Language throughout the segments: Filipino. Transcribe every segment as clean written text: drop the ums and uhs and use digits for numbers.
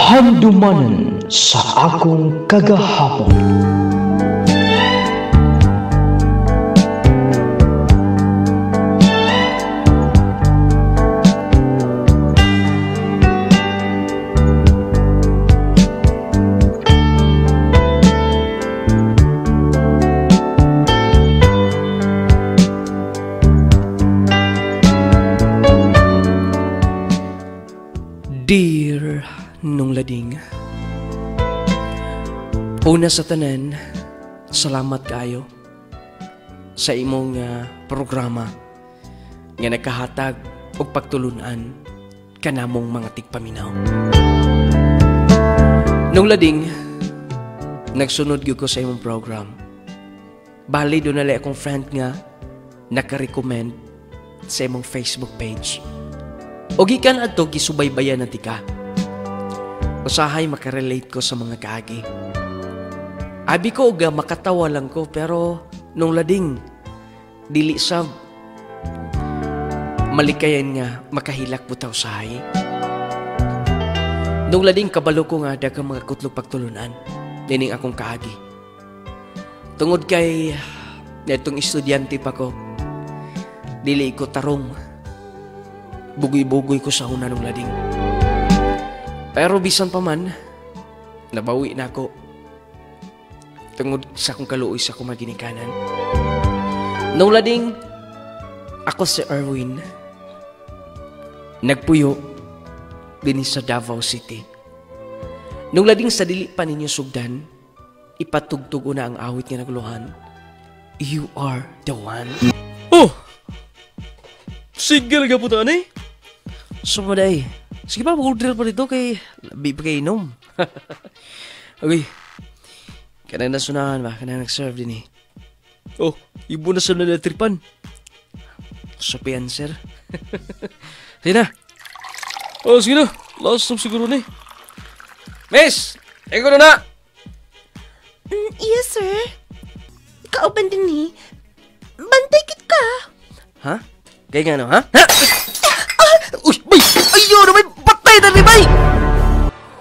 Handumanan sa akong kagahapon. Dear Nung Lading, una sa tanan, salamat kayo sa imong programa nga nagkahatag og pagtulunan kanamong mga tigpaminaw. Nung Lading, nagsunod gyud ko sa imong program. Bali do nalay akong friend nga naka-recommend sa imong Facebook page. O gikan adto gisubaybayan na tika. Usahay makarelate ko sa mga kaagi. Abi ko uga makatawa lang ko pero nung lading dili sab malikayan nga makahilak butaw usahay. Nung lading kabalo ko nga daghang mga kutlog pagtulunan dining akong kaagi. Tungod kay netong estudyante pa ko dili ko tarong bugoy-bugoy ko sa una nung lading. Pero bisan pa man, nabawi na ako. Tungod sa akong kaluoy sa akong maginikanan. Nung lading, ako si Erwin. Nagpuyo din sa Davao City. Nung lading sa dili pa ninyo sugdan, ipatugtog na ang awit nga nagluhan. You are the one. Oh! Sige lang po ito, anay? Sumaday. Sige pa, mag-order pa dito kay labi pa kay inom. Okay. Kanang nasunahan ba? Kanang nag-serve din eh. Oh, ibo na sa nalatripan. Sopian, sir. Sige na. Oh, sige na. Last stop siguro na eh. Miss! Ego na! Yes, sir. Kauban din eh. Bantay kit ka. Ha? Kaya nga no, ha? Ha? Uy, bay! Ayaw na, bay! Patay na, bay!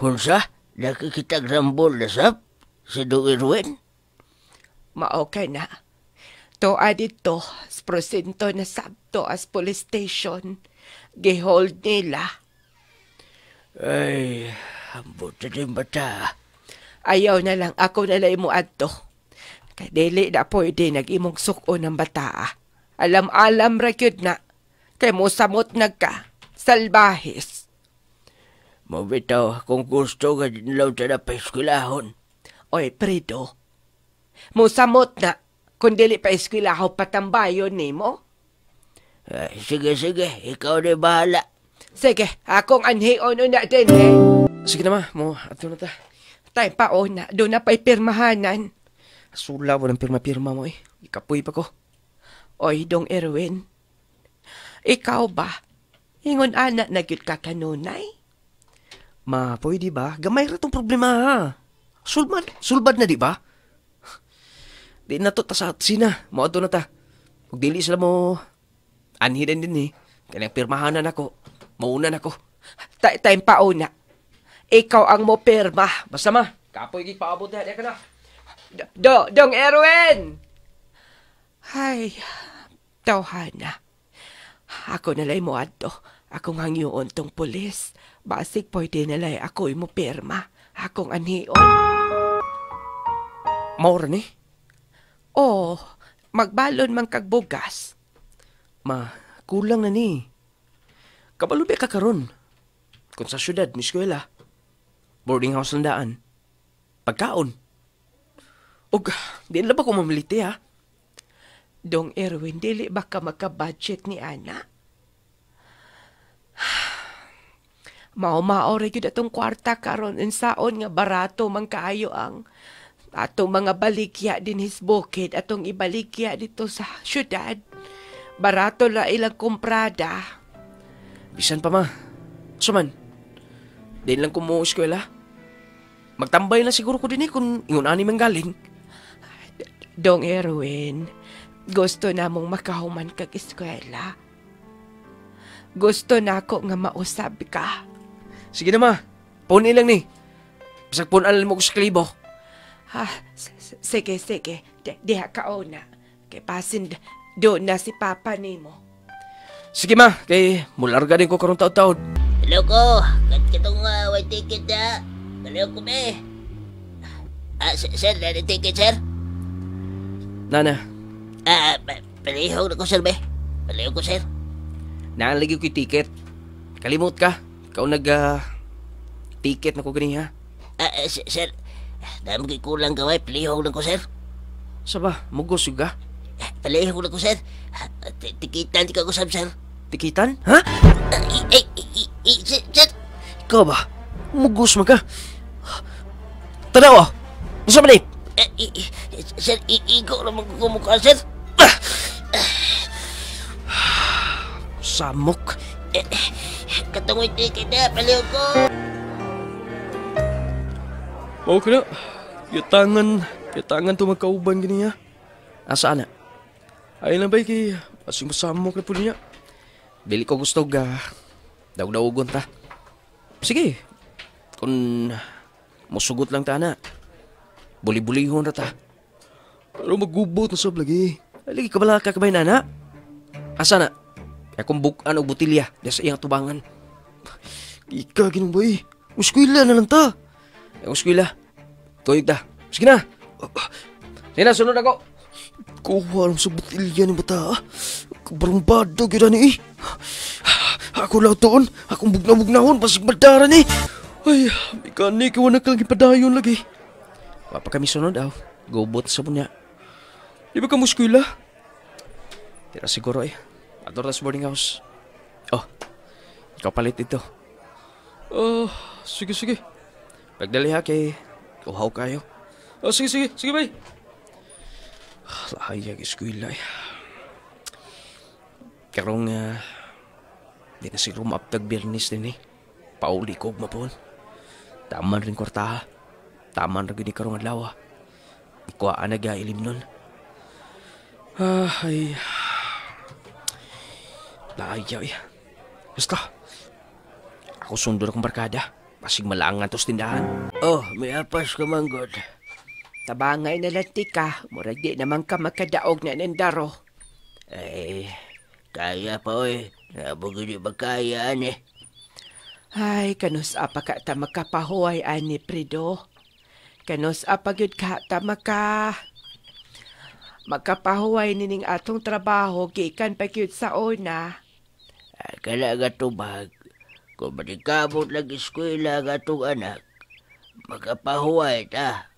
Hunsa, nakikitag rambol na sap? Si Dong Erwin? Okay na. To adito, prosento na sabto as police station. Gihold nila. Ay, ambot na din bata. Ayaw na lang ako nalay mo adto. Kay dili na pwede nag-imong suko ng bata. Alam-alam ra gyud na. Kay mo samot nagka. Salbahis. Mabitaw, kung gusto ka din lang siya na paiskulahon. Oy, Predo. Mo samot na. Kung dili pa eskwelaho patambayon ni mo. Ay, sige, ikaw na bahala. Sige, akong anhion na din eh. Sige na ma, mo, ato na ta. Tay pa na, doon na pa'y pirmahanan. Sula mo ng pirma-pirma mo eh. Ikapoy pa ko. Oy, Dong Erwin. Ikaw ba? Ingon anak na gyud ka kanunay? Ma, pwede ba? Gamay ra tong problema ha. Sulbad na di ba? Di na to ta sa sina. Mo na ta. Kung dili sila mo, anhirin din eh. Kanyang pirmahanan ako. Maunan ako. Time pa na. Ikaw ang mo pirma. Basta ma, kapoy gig paabot na. Deka na. Dong Erwin! Hay, tawhana. Ako nalay mo adto. Akong hangyoon tong pulis. Basig pwede nalay ako mo pirma. Akong anhion. Maura ni? Oh, magbalon man kag bugas. Ma, kulang na ni. Kabalubi ka karon. Kung sa syudad, miskwela. Boarding house ng daan. Pagkaon. Og, di na ba ko mamiliti ha? Dong Erwin, dili ba ka magka-budget ni Ana? Mao-mao rin yun atong kwarta karon insaon nga barato man kaayo ang atong mga baligya din hisbukid atong ibaligya dito sa syudad. Barato la ilang kumprada. Bisan pa ma. Suman, di lang ko mo eskwela. Magtambay na siguro ko din eh kung ingon ani man galing. Dong Erwin, gusto na mong makahuman kag eskwela. Gusto na ako nga mausab ka. Sige na ma, puni lang ni. Bisag punan mo ko sa kalibo. Sige. Diha ka una. Kay pasin doon na si Papa nimo. Sige ma, kay mularga din ko karong taon-taon. Hello ko. Katong white ticket na. Hello ko be. Sir, na ticket, sir? Nana, Palihog na ko, sir, be. Palihog ko, sir. naalagyo ko yung ticket. Kalimot ka. Ikaw ticket na ko gani ha. Sir, dami ko kulang gaway. Palihog na ko, sir. Saba, mugos yung ka. Palihog na ko, sir. Tikitan, di ka ko, sir. Tikitan? Ha? Sir. Ikaw ba? Mugos man ka. Tanaw! Masa man Sir, ikaw naman kumukha, sir. Samok. Katong ticket na. Palihog ko. Okay na. Yatangan to magkauban gani ha. Asa na? Ay lang ba kay asing masamok na po niya. Dili ko gusto daw-dawgon ta. Sige. Kung musugot lang ta na. Buli-bulihon na ta. Pero maggubot na sab lagi. Ay lagi kabala ka kabay na. Asa na? Akong bukan o butilya da sa iyang tubangan. Ika ginumbay. Uskwila na lang ta. Uskwila. Tuyog ta. Sige na. Sige na, sunod ako. Kuha lang sa butilya ni bata. Kabarumbado gila ni Ako lang doon. Akong bugna-bugnahon. Pasig madara ni. Ay, mekanik. Iwan na kang ipadayon lagi. Papa kami sunod daw. Gobot sa punya. Di ba ka muskwila? Tira siguro Ator sa boarding house. Oh, ikaw palit ito. Oh, sige. Pagdali ha kay kuhaw kayo. Oh, sige, bay. Lahayag eskwila Karong, di na siguro maaptag Bernis din Pauli ko mapon. Taman rin kwartaha. Taman rin karong adlaw. Ikuhaan nag-ilim nun. Ay... Layaw Basta. Ako sundo na kong barkada. Pasig malangan tos tindahan. Oh, may apas ka man, God. Tabangay na lanti ka. Murag di naman ka makadaog na nandaro. Ay, kaya pa Nabugod yung magkayaan Ay, kanus apa ka ta makapahuay ani Prido. Kanus apa gyud ka ta makapahuay nining atong trabaho gikan pa gyud sa una. Kala gatubag, kung manikabot lagi eskwela gatong anak, makapahuay ta.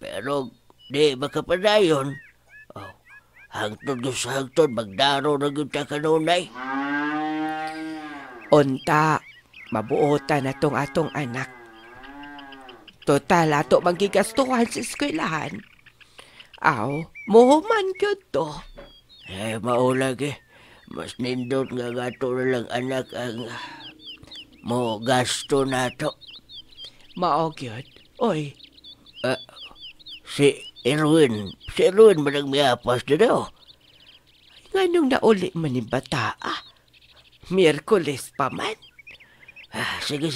Pero di makapadayon. Oh, hangtod sa hangtod, magdaro na yun ta kanunay. Unta, mabuotan na tong atong anak. Total, ato magigastuhan sa eskwelahan. Aw, muhuman gyud to. Maulag Mas nindot nga gato na lang anak ang mo gasto na to. Mao gyud. Oy. Si Erwin manang miapas na daw. Nganong nauli man ni bata Miyerkules pa man. Sige.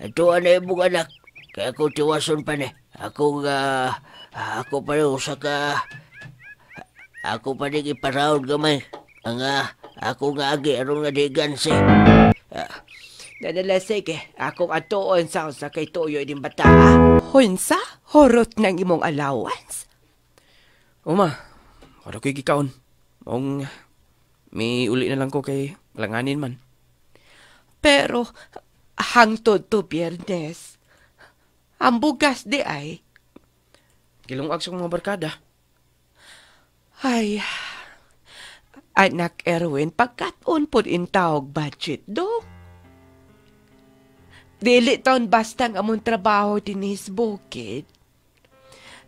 Ito na yung mga anak. Kaya ako tiwason pa ni. Ako pa rin ako pa rin iparawad gamay. Ako nga agi arong nadigan si. Nadala sige, akong atuon sa kay tuyo din bata. Hunsa? Horot ng imong allowance? Uma, wala ko'y gikaon. May uli na lang ko kay langanin man. Pero, hangtod to Biyernes, ang bugas di ay. Kilungag sa mga barkada. Ay, anak Erwin, pagkaton po intawag budget do. Dili taon basta ang among trabaho din bukid.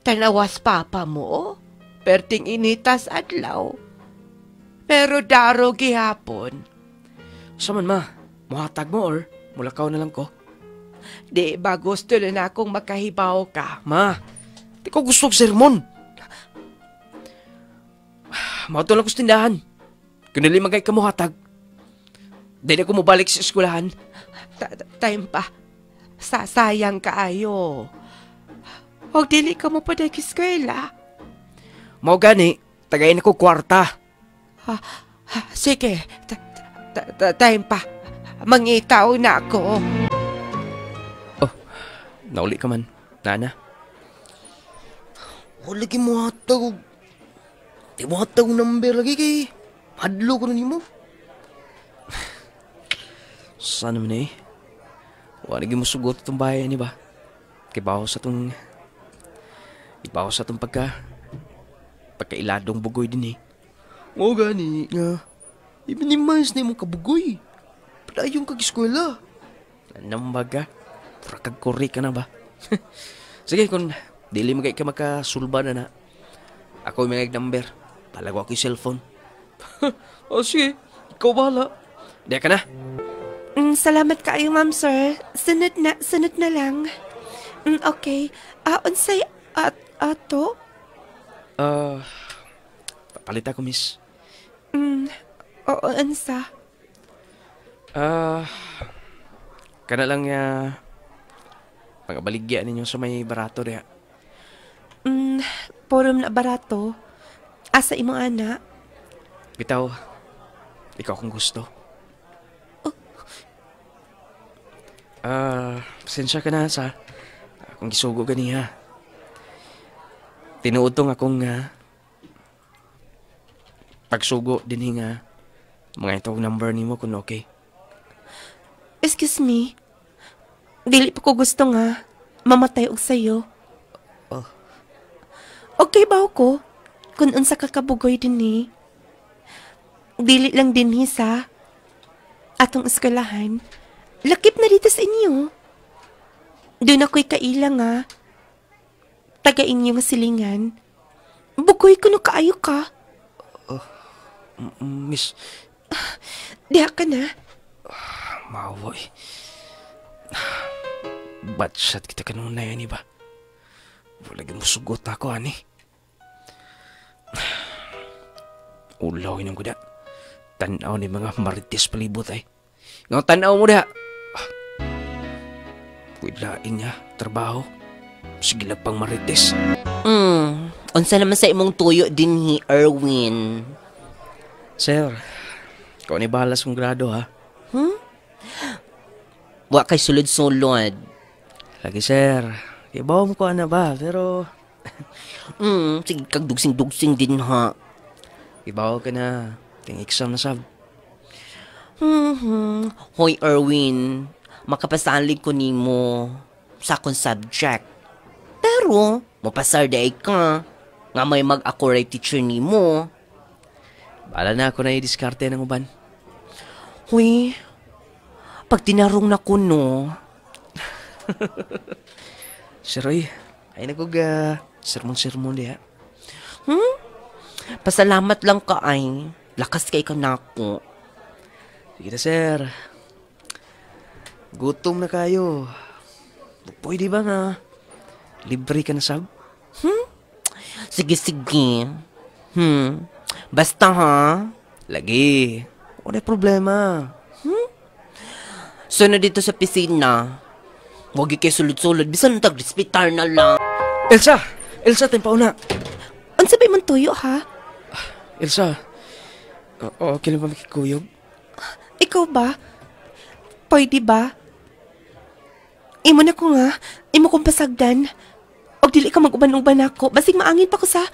Tanawas papa mo, perting initas adlaw. Pero daro gihapon. Saman ma, muhatag mo or mulakaw na lang ko. Di ba gusto na akong makahibaw ka? Ma, di ko gusto og sermon. Mauto lang ko sa tindahan. Kung nali magay ka muhatag, di na ko mabalik sa eskwelahan. Time pa. Sasayang kaayo. Og dili ka mo pa eskwela. Mao gani, tagayin ako kwarta. Sige, time pa. Mangitaw na ako. Nauli ka man, nana. Lagi mo hatag. Di mo hatag number lagi kay. Hadlo ko na nimo. Saan naman eh? Wala naging musugot itong bayan ni ba? Ibaw sa itong pagkailadong bugoy din eh. O gani nga. I-minimize na imong kabugoy. Padayon kag eskwela. Nambaga, pura kagkuri ka na ba? Sige, kung dili magay ka makasulba na. Ako may number. Palago ako yung cellphone. Sige, ikaw bahala. Di ka na. Salamat kayo, ma'am, sir. Sunod na lang. Okay. Unsay ato? Papalit ako, miss. Oo, unsa? Kana lang mga baligya ninyo sa may barato diya. Porum na barato. Asa imo ana? Bitaw, ikaw kung gusto. Pasensya ka na sa akong gisugo ganiha. Tinuotong akong pagsugo din nga mga itong number nimo kung okay. Excuse me. Dili pa ko gusto nga mamatay og sayo. Okay ba ako kung unsa ka kabugoy din ni? Dili lang din sa atong eskwelahan. Lakip na dito sa inyo. Doon ako'y kaila nga. Taga inyo nga silingan. Bugoy ko no kaayo ka. Miss, Diha ka na. mawoy. Batshot kita kanuna yan, iba. Wala mo sugot ako, ani. Ulaw yun ang kuda. Tanaw ni mga marites palibot ay. Nga tanaw mo da. Pwedlaing niya, trabaho. Sige lang pang marites. Unsa naman sa imong tuyo din ni Erwin? Sir, ikaw ni balas kong grado, ha? Wa kay sulod-sulod. Lagi, sir. Ibaw mo ko na ba, pero... Sige kag dugsing-dugsing din ha. Ibaw ka na. Ting exam na sab. Hoy Erwin, makapasalig ko nimo sa akong subject. Pero, mapasar day ka. Nga may mag-accurate teacher nimo. Bala na ako na i-diskarte ng uban. Hoy, pag tinarong na ko no. Sir, ay nagug sermon-sermon diha. Pasalamat lang ka ay. Lakas kay ka na ako. Sige na, sir. Gutom na kayo. Pwede ba na libre ka na sab? Sige. Basta ha. Lagi. Wala problema. Sunod dito sa pisina. Huwag kayo sulod-sulod. Bisan tag-respitar na lang. Elsa, timpaw na. Unsa ba imong tuyo ha? Elsa, okay lang ba makikuyog? Ikaw ba? Pwede ba? Imo na ko nga. Imo kong pasagdan. Og dili ka mag-uban-uban ako. Basig maangin pa ko sa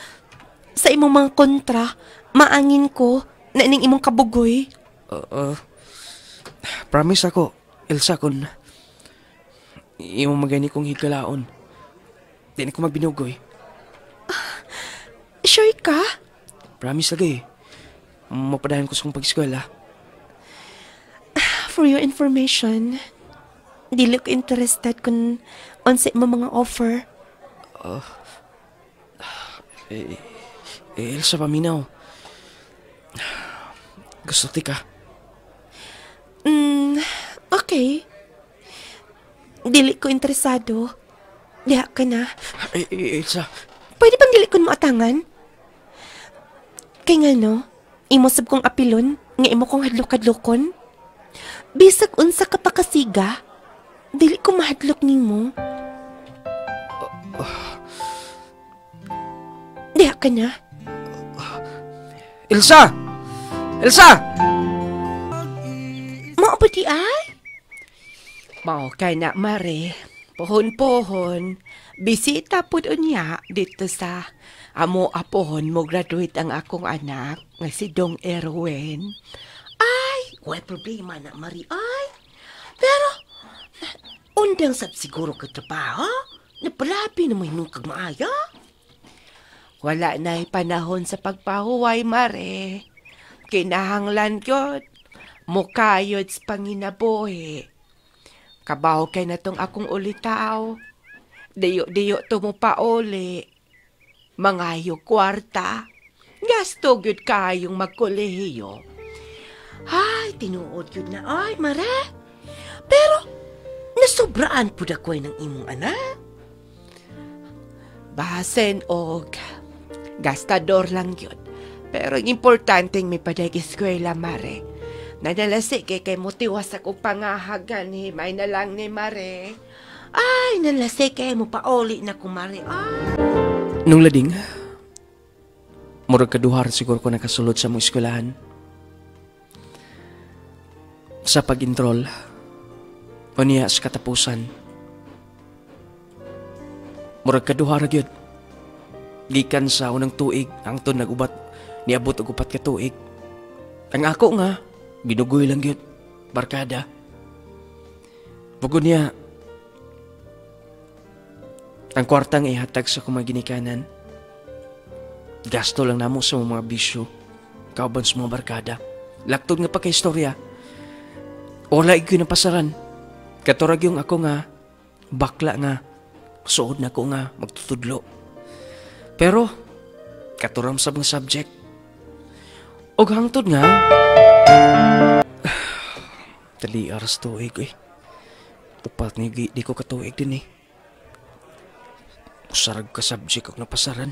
imong mga kontra. Maangin ko na ining imong kabugoy. Promise ako, Elsa, kung imo magani kong higalaon, di na ko magbinugoy. Sure ka? Promise lagi. Mapadahan ko sa kong pag-eskwela. For your information, dili ko interested kung unsa imong mga offer. Elsa, paminaw. Gusto ti ka? Okay. Dili ko interesado. Diha ka na. Elsa. Pwede bang dili ko mo atangan? Kay nga no, imo sab kong apilon, nga imo kong hadlok-hadlokon. Bisag unsa ka pa kasiga, dili ko mahadlok nimo. ka na? Elsa! Elsa! Mao ba di ay? Mao kay na, Mare. Pohon-pohon. Bisita po niya dito sa amo apohon mo graduate ang akong anak nga si Dong Erwin. Ay, way problema na, Mari. Ay, pero, undang sab siguro ka trabaho? Napalabi na may nukag maaya? Wala na'y panahon sa pagpahuway, Mare. Kinahanglan yun. Mukayod sa panginabuhi. Kabaho kay na tong akong ulitaw. Diyo to mo pa uli. Mangayo kwarta. Gasto gyud kayong magkolehiyo. Ay, tinuod yun na. Ay, Mare. Pero, nasobraan po da ko ng imong anak. Bahasen og gastador lang yun. Pero ang importanteng may padag-eskwela, Mare. Nadalasi kay motiwas ako pangahagan ni may na lang ni Mare. Ay, nalase kay mo pauli na kumari. Ay. Nung lading, murag kaduhar siguro ko nakasulod sa mong eskwelahan. Sa pag-enroll, o niya sa katapusan. Murag kaduhar gyud. Gikan sa unang tuig, ang to nagubat, niabot og upat ka tuig. Ang ako nga, binugoy lang gyud, barkada. Pugod niya, ang kwartang ihatag sa kumaginikanan. Gasto lang namo sa mga bisyo, kauban sa mga barkada. Laktod nga pa kay istorya. Wala iko'y napasaran. Katurag yung ako nga, bakla nga, suod na ko nga, magtutudlo. Pero, katuram sa mga subject. O hangtod nga, tali aras tuig eh. Upat ni di ko katuig din eh. Usarag ka subject ang napasaran.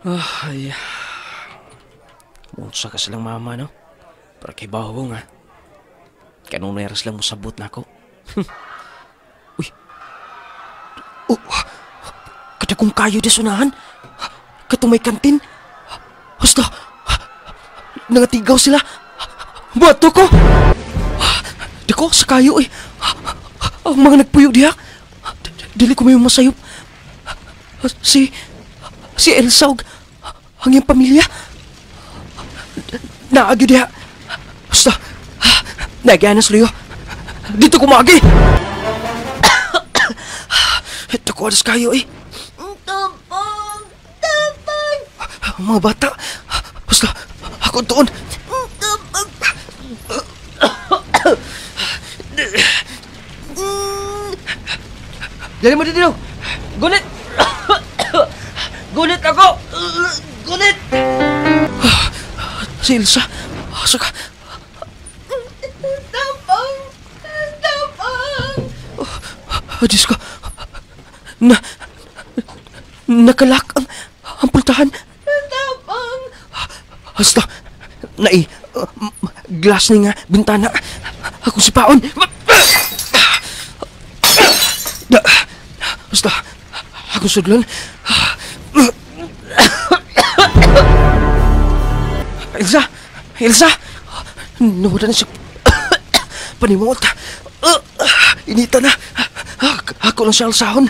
Ay, unsa ka silang mama, no? Para kay baho nga. Kanunay ras lang mo sabot na ako. Uy. Oh, kada kong kayo di sunahan. Katong may kantin. Basta, nangatigaw sila. Bato ko. Di ko, sa kayo eh. Ang mga nagpuyo diha. Dili ko may masayop. Si Elsa og ang iyang pamilya. Naagyo diha. Basta, naganas luyo. Dito kumagi. Ito ko alas kayo eh. Tabang! Tabang! Mga bata. Basta, ako doon. Tabang! Dali mo dito. Gunit! Gunit ako! Gunit! Si Elsa. Saka. Tabang! Tabang! Diyos ko. Nakalak ang pultahan. Tabang! Hasta. Glass ni nga bintana. Ako si Paon. Basta, ako sudlan. Elsa! Elsa! Nawala na siya. Panimot. Inita na. Ako lang siya alsahon.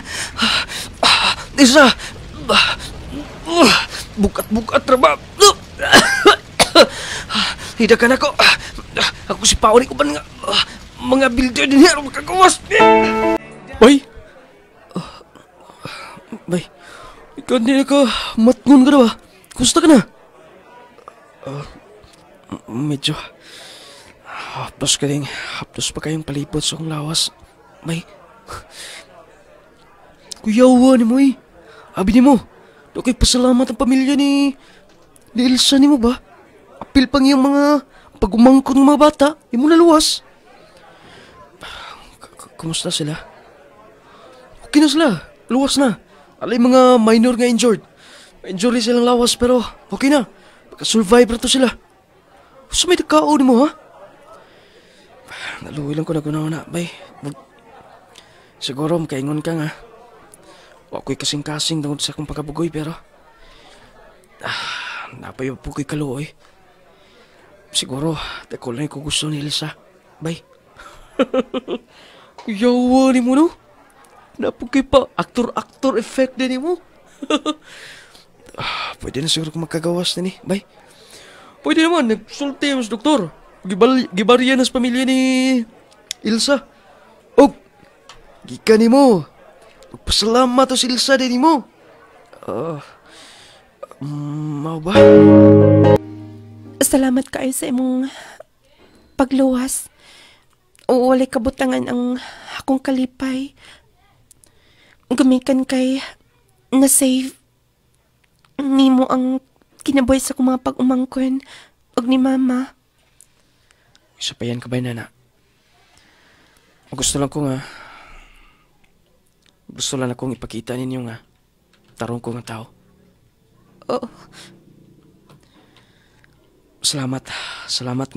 Elsa! Bukat-bukat raba. Hidakan ako. Ako si Paon ko ba nga mga bilder din niya. Magkagawas. Bay! Bay, ikaw hindi na ka matngon ka na ba? Kumusta ka na? Medyo hapdos ka rin. Hapdos pa kayong palipot sa akong lawas. Bay, kuyawa ni mo eh. Abi ni mo, doon pasalamat ang pamilya ni Elsa ni mo ba? Apil pang yung mga pagumangkot ng mga bata, yung mo naluwas. Kumusta sila? Okay na sila, luwas na. Alay mga minor nga injured. Injury silang lawas pero okay na. Magka-survive to sila. Gusto may nagkaon mo ha? Naluwi lang ko na gunaw na, bay. Siguro makaingon ka nga. Wako'y kasing-kasing tungod sa akong pagkabugoy pero napay po ko'y kaluoy. Siguro, dako lang ko gusto ni Elsa. Bay. Yawa ni mo no? Napugay pa, actor effect din mo. Pwede na siguro kung magkagawas na ni, bay. Pwede naman, nagsulti mas doktor. Gibariya na sa pamilya ni Ilsa. Og, gika ni mo. Magpasalamat to si Ilsa din mo. Mau ba? Salamat kayo sa imong pagluwas. O walay kabutangan ang akong kalipay. Gamikan kay na-save nimo ang kinabuhi sa akong mga pag-umangkon og ni mama. Isa pa yan ka ba, nana? Gusto lang akong ipakita ninyo nga tarong ko nga tao. Oo. Salamat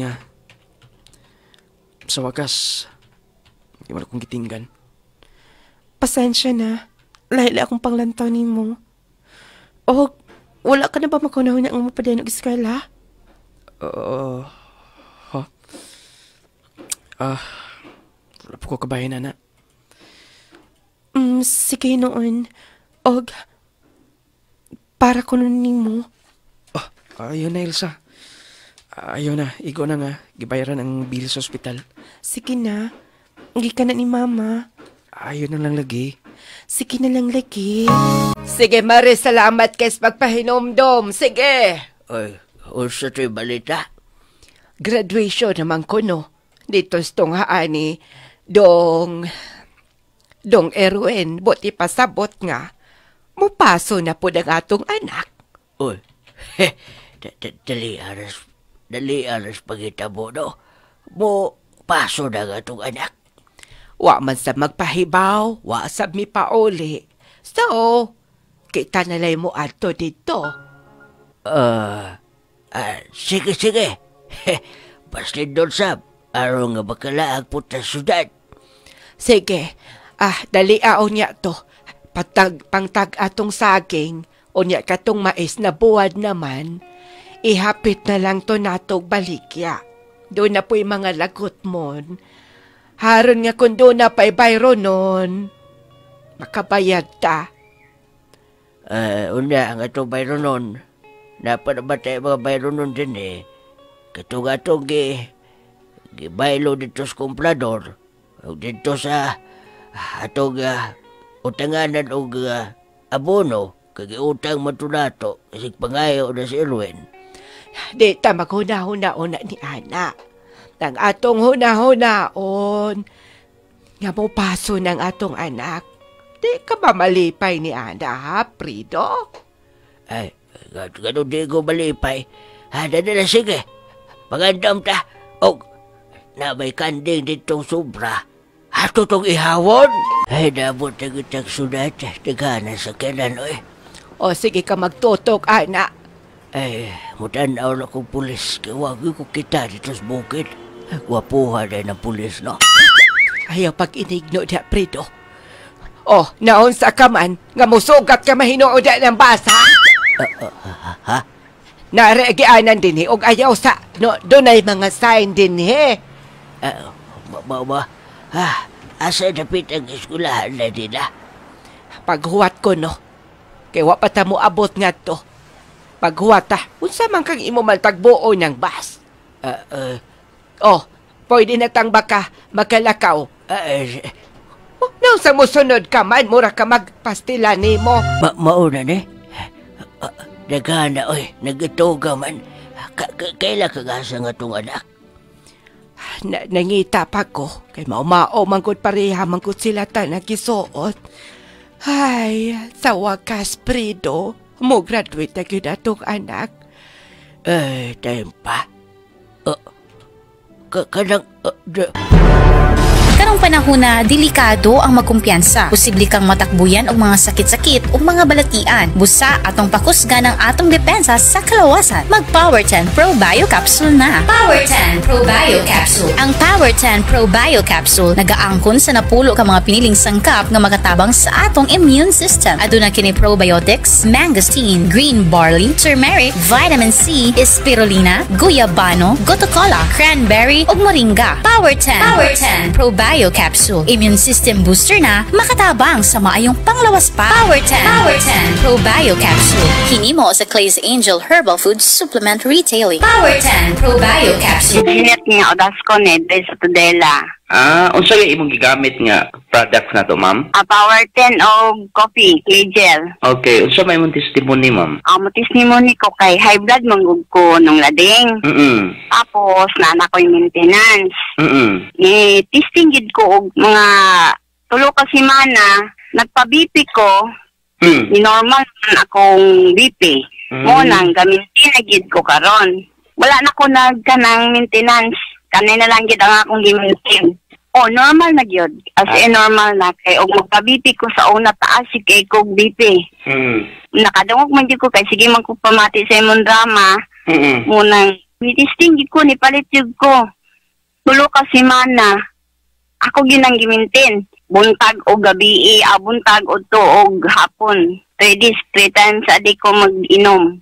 nga. Sa wakas, hindi mo na akong gitinggan. Pasensya na. Lahili akong panglantaw nimo. O, wala ka na ba makunahon ang mapadayon ng eskwela? Wala po ko kabahin, nana. Sige noon. Og, para ko nun nimo. Ayun na, Elsa. Ayun na, igo na nga. Gibayaran ang bill sa ospital. Sige na. Hindi ka na ni mama. Ayun na lang lagi. Sige na lang lagi. Sige, Mari. Salamat kay pagpahinomdom. Sige. Ay, unsa to'y balita? Graduation naman ko, no? Dito stong haani. Dong Erwin. Buti pasabot nga. Mupaso na po ng atong anak. Uy, dali aras pagitabo, no? Mo, paso na nga itong anak. Wa man sa magpahibaw, wa sa mi pauli. So, kita nalay mo ato dito. Sige. Basta doon sab, araw nga bakalaag po ta syudad. Sige, dali niya to. Pangtag atong saging, o niya katong mais na buwad naman, ihapit na lang to natog balikya. Doon na po'y mga lagot mon. Haron nga kung doon na pa'y bayro nun, makabayad ta. Una, ang atong bayro nun, napanabatay mga bayro nun din eh. Katong gibaylo dito sa kumplador, o dito sa atong utanganan o abono, kagiutang matunato, kasi pangayo na si Erwin. Di ta maghuna-huna-una ni Ana. Nang atong huna-hunaon, nga mo paso ng atong anak. Di ka ba malipay ni Ana, ha, Prido? Ay, ganun di ko malipay. Dala sige, pagandam ta. O, na may kanding ditong sobra. Ato tong ihawon. Ay, nabot na kitang sunat. Nagana sa kailan, oy. O sige ka magtutok, Ana. Ay, mutanaw na kong pulis. Kaya wag ko kita dito sa bukid. Wapuha na ng pulis, no? Ayaw pag-inigno na, Prido. Oh, naon sa kaman, nga musugat ka mahinuod ng basa. Ha? Nareagianan din og ayaw sa, no, doon ay mga sign din Asa dapit ang eskulahan na nila? Paghuwat ko, no? Kaya wapata mo abot nga to. Paghuwat unsa man kang imo man tagbuo ng bas. Pwede na tang baka makalakaw. Nang sa musunod ka man, mura ka magpastila ni mo. Mauna ni? Nagana, oy, nagituga man. Kailan kagasa nga itong anak? Nangita pa ko. Kay maumao mangkot pareha mangkot sila ta nagisuot. Ay, sa wakas, Prido, mo graduate na yun atong anak. Time pa. Kanang... Karong panahon na delikado ang magkumpiyansa. Posible kang matakbuyan og mga sakit-sakit o mga balatian. Busa atong pakusgan ang atong depensa sa kalawasan. Mag Power 10 Pro Bio Capsule na. Power 10 Pro Bio Capsule. Ang Power 10 Pro Bio Capsule nagaangkon sa napulo ka mga piniling sangkap nga magatabang sa atong immune system. Aduna kini probiotics, mangosteen, green barley, turmeric, vitamin C, spirulina, guyabano, gotu kola, cranberry ug moringa. Power 10 Pro Bio Capsule. Immune system booster na makatabang sa maayong panglawas pa. Power 10 Pro Bio Capsule. Hinimo sa Clay's Angel Herbal Food Supplement Retailing. Power 10 Pro Bio Capsule. Sinit nga odas ko ne sa Tudela. Unsa yung imong gigamit nga products na to, ma'am? Power 10 o coffee, clay gel. Okay, unsa may imong testimony, ma'am? Mo testimony ko kay high blood manggug ko nung lading. Tapos nana ko yung maintenance. Testing gid ko og mga tulo ka semana, nagpa-BP ko. Ni normal man akong BP. Mo nang gamitin na gid ko karon. Wala na ko nagkanang maintenance. Kanay na lang gid ang akong gimintin. Normal na gyud. As in normal na kay og magpa-BP ko sa una taas si kay kog BP. Nakadungog man gyud ko kay sige man ko pamati sa imong drama. Munang testing gid ko ni palit gyud ko. Tulo ka semana. Ako ginang gimintin. Buntag o gabi, buntag o to og hapon. 3 days, 3 times a day ko mag-inom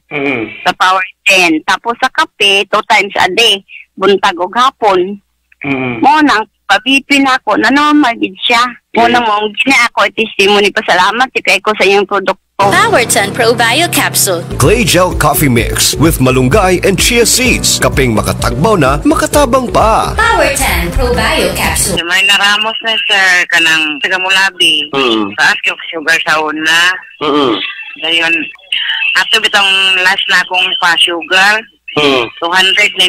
sa Power 10. Tapos sa kape, 2 times a day. Buntag o hapon. Mo nang pabipin ako, na normal gid siya. Mo nang mong gina ako, testimony pa salamat kay ko sa iyong produkto. Power 10 Pro Bio Capsule. Clay Gel Coffee Mix with malunggay and chia seeds. Kaping makatagbaw na, makatabang pa. Power 10 Pro Bio Capsule. May naramos na sir, kanang taga-mulabi. Taas ko sugar sa una. Dayon, ato bitong last na akong pa-sugar. 291.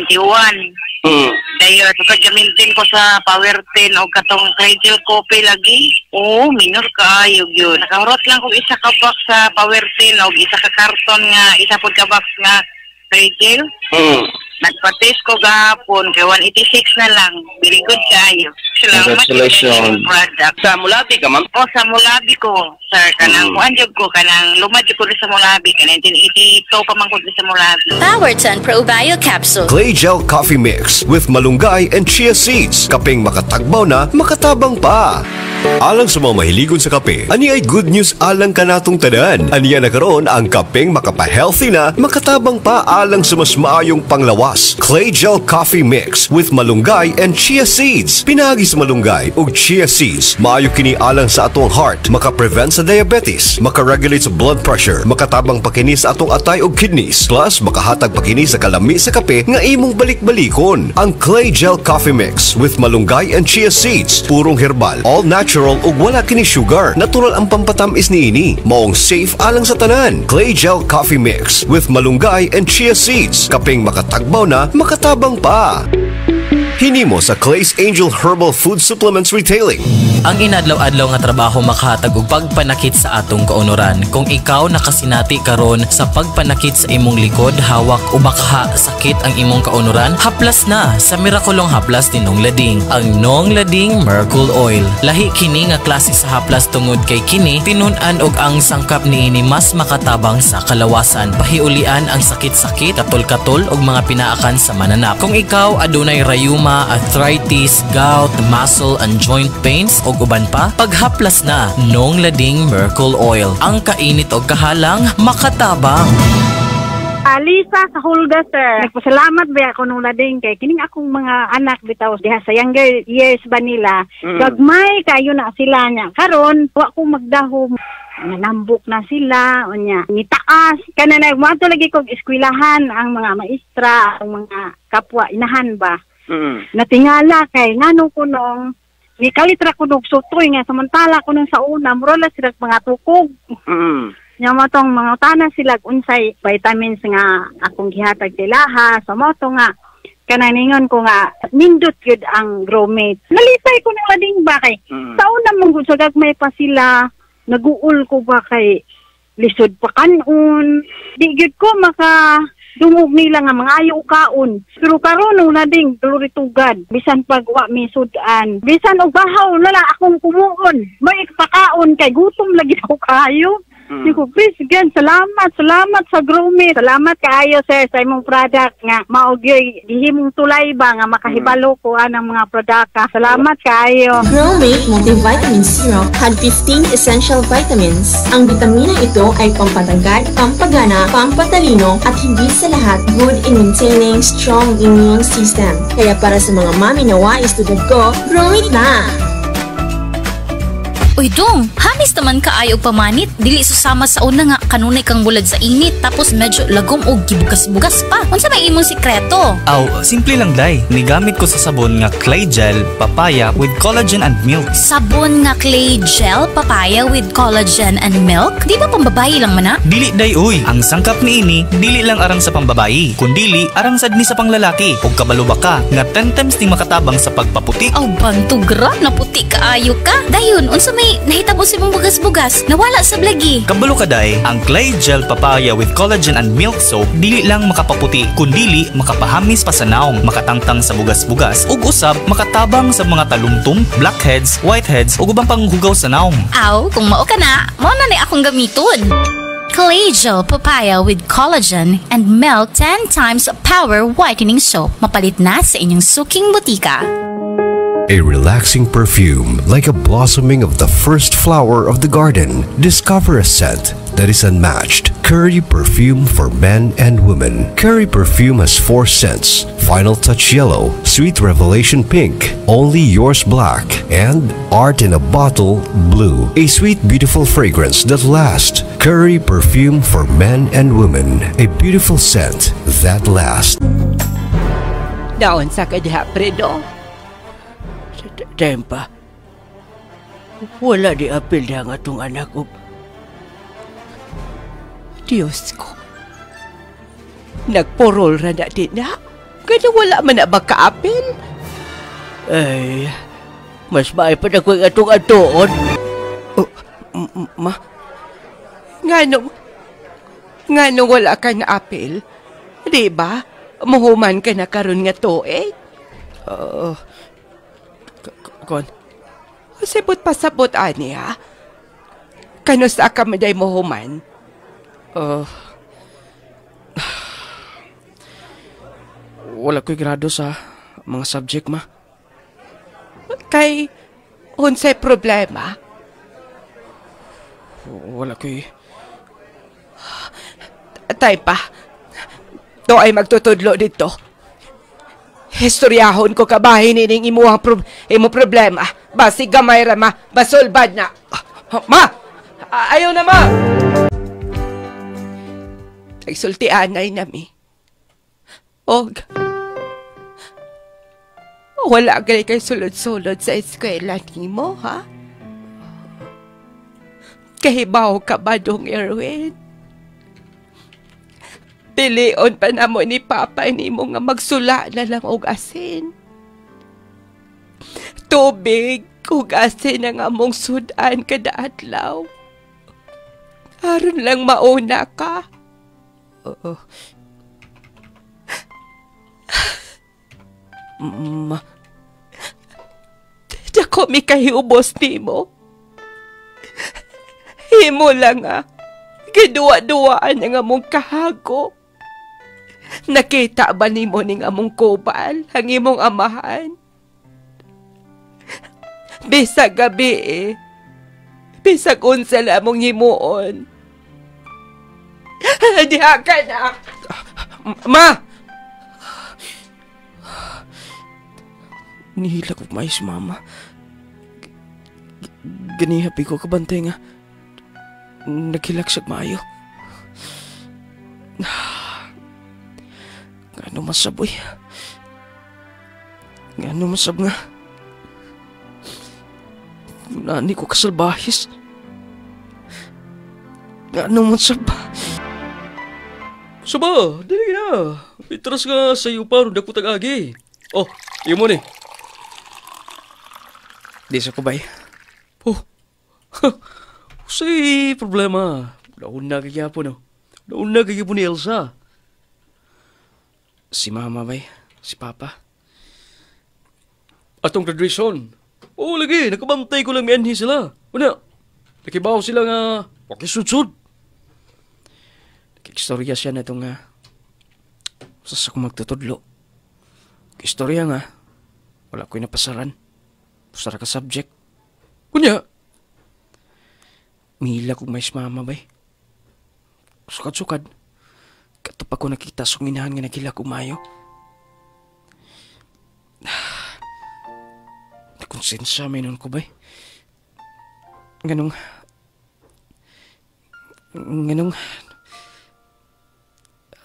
Dayon, pagka-maintain ko sa Power 10 o katong Cradle Coffee lagi. Minor ka, yun. Nakahurot lang kong isa ka box sa Power 10 o isa ka karton nga, isa po ka box nga Cradle. Nagpa-taste ko gahapon, kay 186 na lang. Very good kayo. Congratulations. Sa Mulabi ka, ma'am? Sa Mulabi ko, sir. Kanang kuanjog ko, kanang lumadyo ko rin sa Mulabi. Kanang 1982 pa man ko rin sa Mulabi. Power 10 Pro Bio Capsule. Clay Gel Coffee Mix with malunggay and chia seeds. Kaping makatagbaw na, makatabang pa. Alang sa mga mahiligon sa kape, ani ay good news alang kanatong tanan. Aniya nagkaroon ang kapeng makapa-healthy na, makatabang pa alang sa mas maayong panglawas. Clay Gel Coffee Mix with malunggay and chia seeds. Pinagi sa malunggay ug chia seeds, maayo kini alang sa atong heart, maka-prevent sa diabetes, maka-regulate sa blood pressure, makatabang pakini sa atong atay ug kidneys, plus makahatag pakini sa kalami sa kape nga imong balik-balikon. Ang Clay Gel Coffee Mix with malunggay and chia seeds, purong herbal, all natural ug wala kini sugar. Natural ang pampatamis niini. Maong safe alang sa tanan. Clay Gel Coffee Mix with malunggay and chia seeds. Kaping makatagbaw na, makatabang pa. Hinimo sa Clay's Angel Herbal Food Supplements Retailing. Ang inadlaw-adlaw nga trabaho makahatag og pagpanakit sa atong kaunoran. Kung ikaw nakasinati karon sa pagpanakit sa imong likod, hawak o bakha, sakit ang imong kaunoran, haplas na sa mirakulong haplas ni Nong Lading. Ang Nong Lading Miracle Oil. Lahi kini nga klase sa haplas tungod kay kini tinun-an og ang sangkap niini mas makatabang sa kalawasan. Pahiulian ang sakit-sakit, katol-katol og mga pinaakan sa mananap. Kung ikaw adunay rayuma, arthritis, gout, muscle and joint pains o uban pa, paghaplas na Nong Lading Miracle Oil. Ang kainit o kahalang makatabang. Lisa sa Hulga, sir. Nagpasalamat ba ako nung lading kay kining akong mga anak bitaw diha sa younger years ba nila. Gagmay kayo na sila niya. Karon wa ko magdahom. Nanambok na sila, onya. Nitaas. Kana na mato lagi kog eskwelahan ang mga maestra, ang mga kapwa inahan ba. Natingala kay ngano ko nung ni kalitra ko nung sutoy nga samantala ko nung sa una murala sila mga tukog. Nya mo tong mga tanan sila unsay vitamins nga akong gihatag tilaha sa mo to nga kananingon ko nga nindot gyud ang Gromate. Nalipay ko nang lading ba kay sa una mong gud sa gagmay pa sila naguul ko ba kay lisod pa kanon. Di gyud ko dungog nila nga mga ayo kaon. Pero karon nung lading tugad bisan pag wa mi sudan. Bisan og bahaw na lang akong kumuon. May pakaon kay gutom lagi ako kayo. Digo, please, again, salamat sa Gromit. Salamat kaayo, sir, sa imong product nga. Maugyoy, dihimong tulay ba nga makahibalo ko anang mga produkta. Salamat kaayo. Gromit Multivitamin Syrup had 15 essential vitamins. Ang bitamina ito ay pampatagad, pampagana, pampatalino, at hindi sa lahat good in maintaining strong immune system. Kaya para sa mga mami na wais tulad ko, Gromit na! Uy dong, hamis naman kaayo pamanit. Dili susama sa una nga kanunay kang bulad sa init tapos medyo lagom o gibugas-bugas pa. Unsa may imong sikreto? Aw, simple lang day. Nigamit ko sa sabon nga clay gel, papaya with collagen and milk. Sabon nga clay gel, papaya with collagen and milk? Di ba pambabayi lang man na? Dili day uy. Ang sangkap ni ini, dili lang arang sa pambabayi, kundili arang sad ni sa panglalaki. Ug kabalo ba ka nga 10 times ning makatabang sa pagpaputi. Aw bantugra, naputi kaayo ka. Dayon, unsa may nahitabo si mong bugas-bugas, nawala sa blagi. Kabalo ka day, ang clay gel papaya with collagen and milk soap dili lang makapaputi, kundili makapahamis pa sa naong, makatangtang sa bugas-bugas, ug usab makatabang sa mga talumtum, blackheads, whiteheads ug ubang panghugaw sa naong. Aw, kung mao ka na, mao na ni akong gamiton. Clay gel papaya with collagen and milk 10 times power whitening soap. Mapalit na sa inyong suking butika. A relaxing perfume like a blossoming of the first flower of the garden. Discover a scent that is unmatched. Curry perfume for men and women. Curry perfume has 4 scents: Final Touch Yellow, Sweet Revelation Pink, Only Yours Black, and Art in a Bottle Blue. A sweet, beautiful fragrance that lasts. Curry perfume for men and women. A beautiful scent that lasts. Daon sa kadiha, Predo. Tempa, wala di apil na nga itong anak ko. Diyos ko. Nagporol ra na din na. Kaya wala man na ba ka-apil? Ay, mas maay pa na ko yung atong-atoon. Ma? Nga nung wala ka na apil? Di ba? Muhuman ka na karon nga to eh? Kon, sibot pasabot ani ha? Kano sa ka maday mo human? Wala ko'y grado sa mga subject, ma. Kay, unsay problema? Wala ko'y... Tay pa, to ay magtutudlo dito. Historyahon ko kabahin ining imuhang problema. Basi gamay ra ma, basulbad na. Ma! Ayaw na ma! Nagsultianay nami. Og, wala gali kay sulod-sulod sa eskwela ni mo, ha? Kahibaw ka ba dong Erwin? Pilion pa na mo ni Papa ni mo nga magsula na lang og asin. Tubig, ug asin na nga mong sudan kada adlaw. Aron lang mauna ka. Ma... Dako mi kahiubos ni mo. Himo lang Giduwa-duwaan ang among kahago. Nakita ba ni mo ning among kubal, ang imong amahan? Bisag gabi Bisag unsa la among himuon. Diha ka na. Ma! Nihila ko mais, mama. Ganihapi ko kabantay nga. Naghilagsag maayo. Ngano masaboy. Ngano masab nga. Nani ko kasalbahis. Ngano masab. Saba, dali na. Itras nga sa iyo pa ron dako tag-agi. Oh, iyo mo ni. Di sa kubay. Oh. Say problema. Nauna kaya po no. Nauna kaya po ni Elsa. Si mama bay, si papa. Atong graduation. Oo, lagi. Nakabantay ko lang mianhi sila. Una, nakibaw sila nga wakisudsud. Istorya siya na itong sa akong magtutudlo. Istorya nga, wala ko'y napasaran. Pusara ka subject. Kunya, mihila kong mais mama bay. Sukad-sukad. Katupa ko nakita sa minahan nga nagila kumayo. Nakonsensya may nun ko bay. Ganong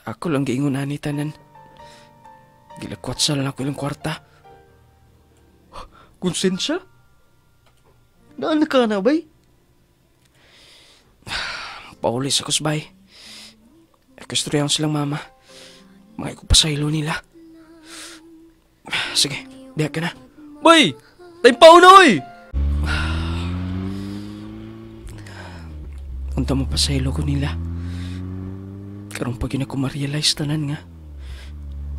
ako lang giingon ani tanan. Gilakwat sa lang ako ilang kwarta. konsensya? Naan ka na, bay? Paulis ako sabay. Kasturyahan silang mama. Mga ikupasaylo nila. Sige, diha ka na. Bay! Tayo pa na, oy! Unta mo pasaylo ko nila. Karong pag yun ako ma-realize tanan nga.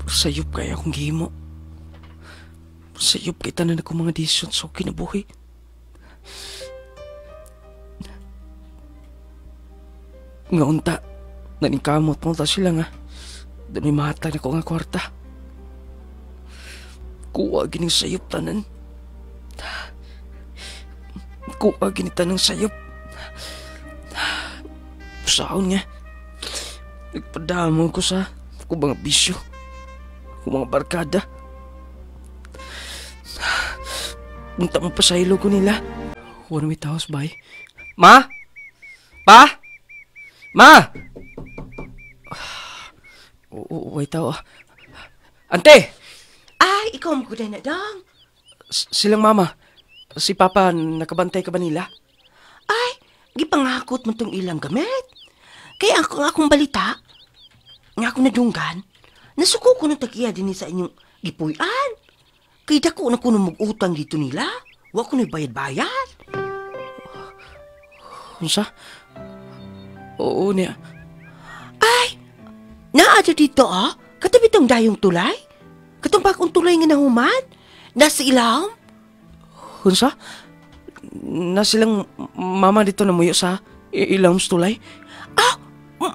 Sayop kaya akong gihimo. Sayop kay tanan ako mga desisyon sa kinabuhi. Nga unta, naningkamot mo ta sila nga. Doon may mahatag ako nga kwarta. Kuha gining sayop tanan. Kuha ginitan ng sayop. Saan nga? Nagpadamon ko sa mga bisyo. Mga barkada. Punta mo pa sa ilo ko nila. Huwag may taos, bay. Ma? Pa? Ma? Oo, wait tao. Ante! Ay, ikaw mo ko na dang. Silang mama. Si Papa, nakabantay ka ba nila? Ay, gipangakot mo tong ilang gamit. Kaya akong balita, nga akong nadunggan, nasuko ko ng tagiya din sa inyong gipuyan. Kaya dako na ko mag-utang dito nila. Huwag ko na bayad-bayad. Unsa? Oo niya. Ay, naadyo dito katabi tong dayong tulay. Katong bagong tulay nga nahuman. Nasa ilawom. Unsa? Na silang mama dito na muyo sa ilawom sa tulay?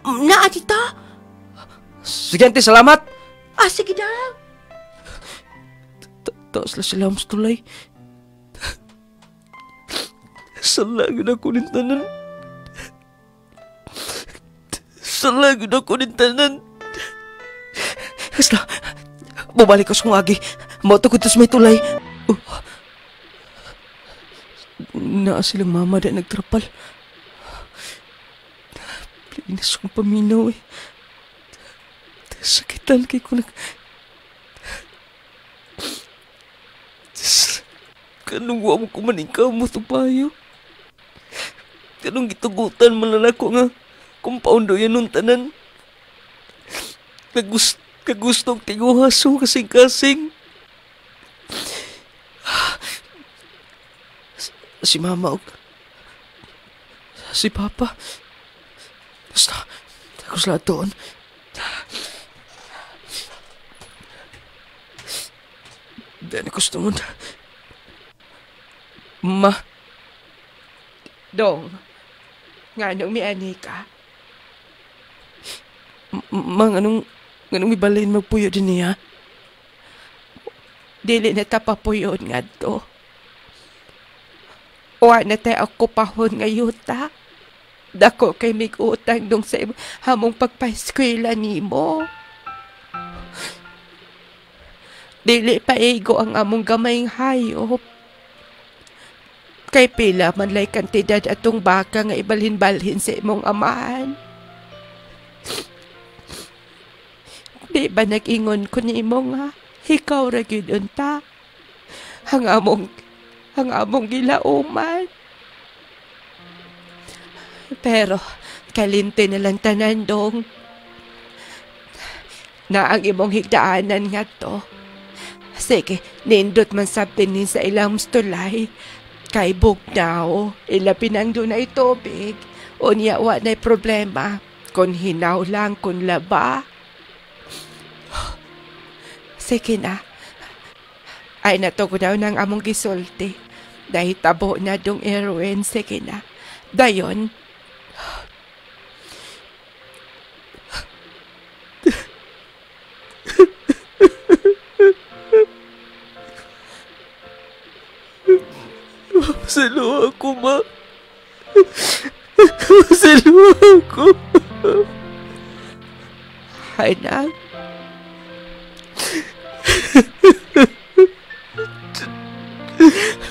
Naadito. Sige, ante, salamat. Sige daw. Taos lang sila sa tulay. Salagin ako ng tanan. Salagin ako ng tanan. Basta, bumalik ko sa kong agi. Mautukod sa may tulay. Naa silang mama na nagtrapal. Plinas kong paminaw eh. Sakitan kay ko nag... Kanong wa mo kumaningkaw mo ito payo. Kanong gitugutan malalako nga kumpaundo yan nung tanan. Kagustong tinguhaso kasing-kasing. Si mama o si papa. Basta, ako sila doon. Dahil gusto mo na. Ma. Dong, nga nung may ani ka. Anong ibalin magpuyo din niya? Dili na tapapuyon nga to. Uwa na tayo ako pahon nga yuta. Dako kay may utang dong sa hamong pagpa-eskwela ni mo. Dili pa ego ang among gamayng hayop. Kay pila man lay kantidad atong baka nga ibalhin-balhin sa imong amahan. Di ba nag-ingon ko ni imo nga, ikaw ra gyud unta. Ang among gilauman. Pero, kalinte na lang tanan dong. Na ang imong higdaanan nga to. Sige, nindot man sabtin sa ilang stulay. Kay bugnaw, ilapin ang dunay tubig. Unya wa na'y problema. Kung hinaw lang, kung laba. Sige na. Ay nato ko daw ng among gisulti. Dahil tabo na dong Erwin. Sige na. Dayon. Masaluha ako, ma. Masaluha ako. Anak.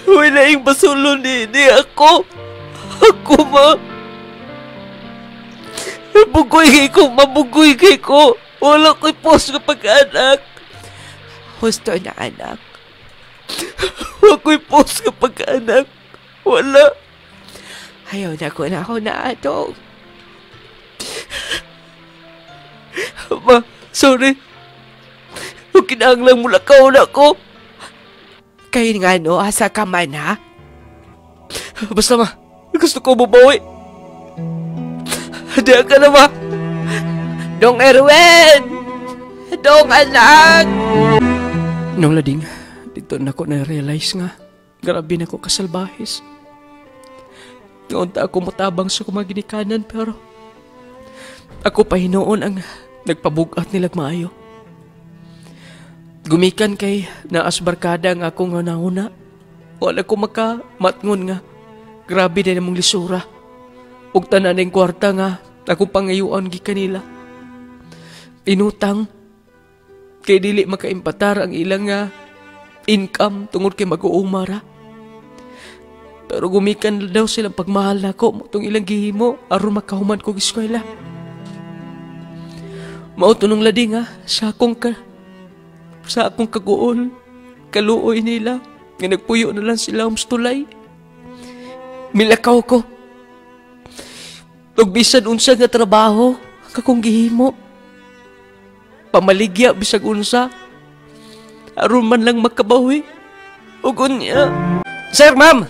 Wala yung basulon ni ako. Ako, ma. Bugoy kay ko, mabugoy kay ko. Wala ko'y post kapag anak. Husto na, anak. Wala ko'y post kapag anak. Wala. Ayaw na ko na ato. Ma, sorry. Kinahanglan mo lakaw na ko. Kaya nga no, asa ka man ha? Basta ma, gusto ko bubawi. Handa ka na ma. Dong Erwin! Dong anak! Nung lading, dito na ko na-realize nga, grabe na ko kasalbahis. Noon ta ako matabang sa kumaginikanan pero ako pa hinoon ang nagpabugat nilag maayo. Gumikan kay naasbarkada nga ako nga nauna. Wala ko makamatngon nga. Grabe din namong lisura. Ug tanan ning kwarta nga ako pangayuan gi kanila. Inutang kay dili makaimpatar ang ilang nga income tungod kay mag-uumara. Pero gumikan daw silang pagmahal nako motong ilang gihimo aron makahuman ko eskwela. Mao tunong lading nga sa akong kaguol, kaluoy nila, nga nagpuyo na lang sila umstulay. Milakaw ko. Ug bisan unsa nga trabaho, kakong gihimo. Pamaligya bisag unsa, aron man lang makabawi. Ug unya. Sir, ma'am,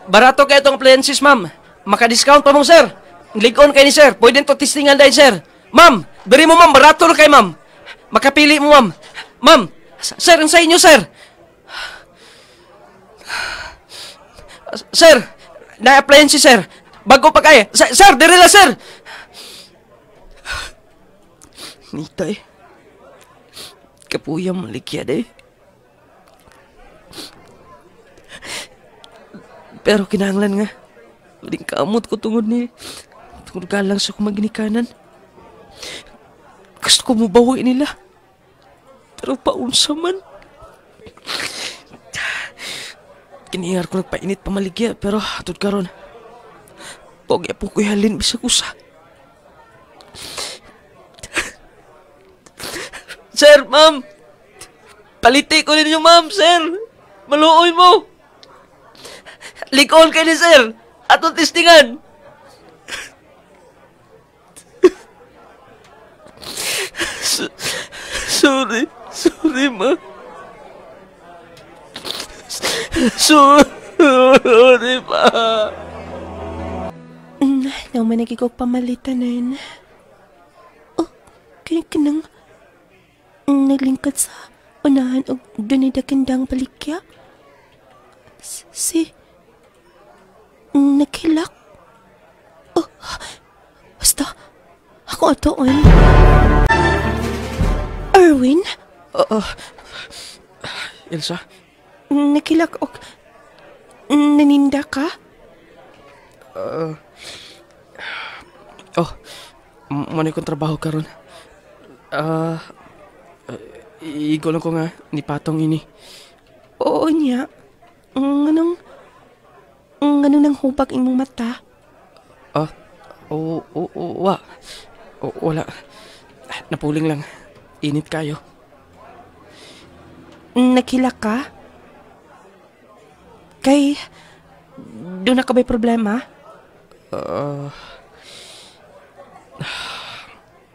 barato kay itong appliances, ma'am. Maka-discount pa mo, sir. Ligon kay ni sir, pwede to testingan dahil, sir. Ma'am, diri mo, ma'am, barato na kay, ma'am. Makapili mo, ma'am. Ma'am, sir, ang sa inyo, sir. Sir, na-appliances, sir. Bago pa kaya. Sir, diri la, sir. Nitay. Kapuyang malikya day. Pero kinahanglan nga. Lading kaamot ko tungod ka lang sa kumaginikanan. Gusto ko mabawi nila. Pero paunsa man. Kinihingar ko nagpainit pamaligya pero atod karon. Pogi po ko'y halin bisag usa. Sir, ma'am. Paliti ko ninyo, ma'am, sir. Maluoy mo. Likon kayo ni sir. Atong testingan. Sorry, ma. Sorry, ma. Naman nagigog pamalitanan. Oh, kinang naglingkod sa unahan o ganidagandang balikya. Nakilak. Oh, basta, ako atoon. Erwin? Elsa? Nakilak o naninda ka? Manay kong trabaho karon. Igo lang ko nga ni Patong ini. Oo niya. Anong nang hubag imong mata? Wala. Napuling lang. Init kayo. Nakilak ka? Kay, doon na ka ba'y problema?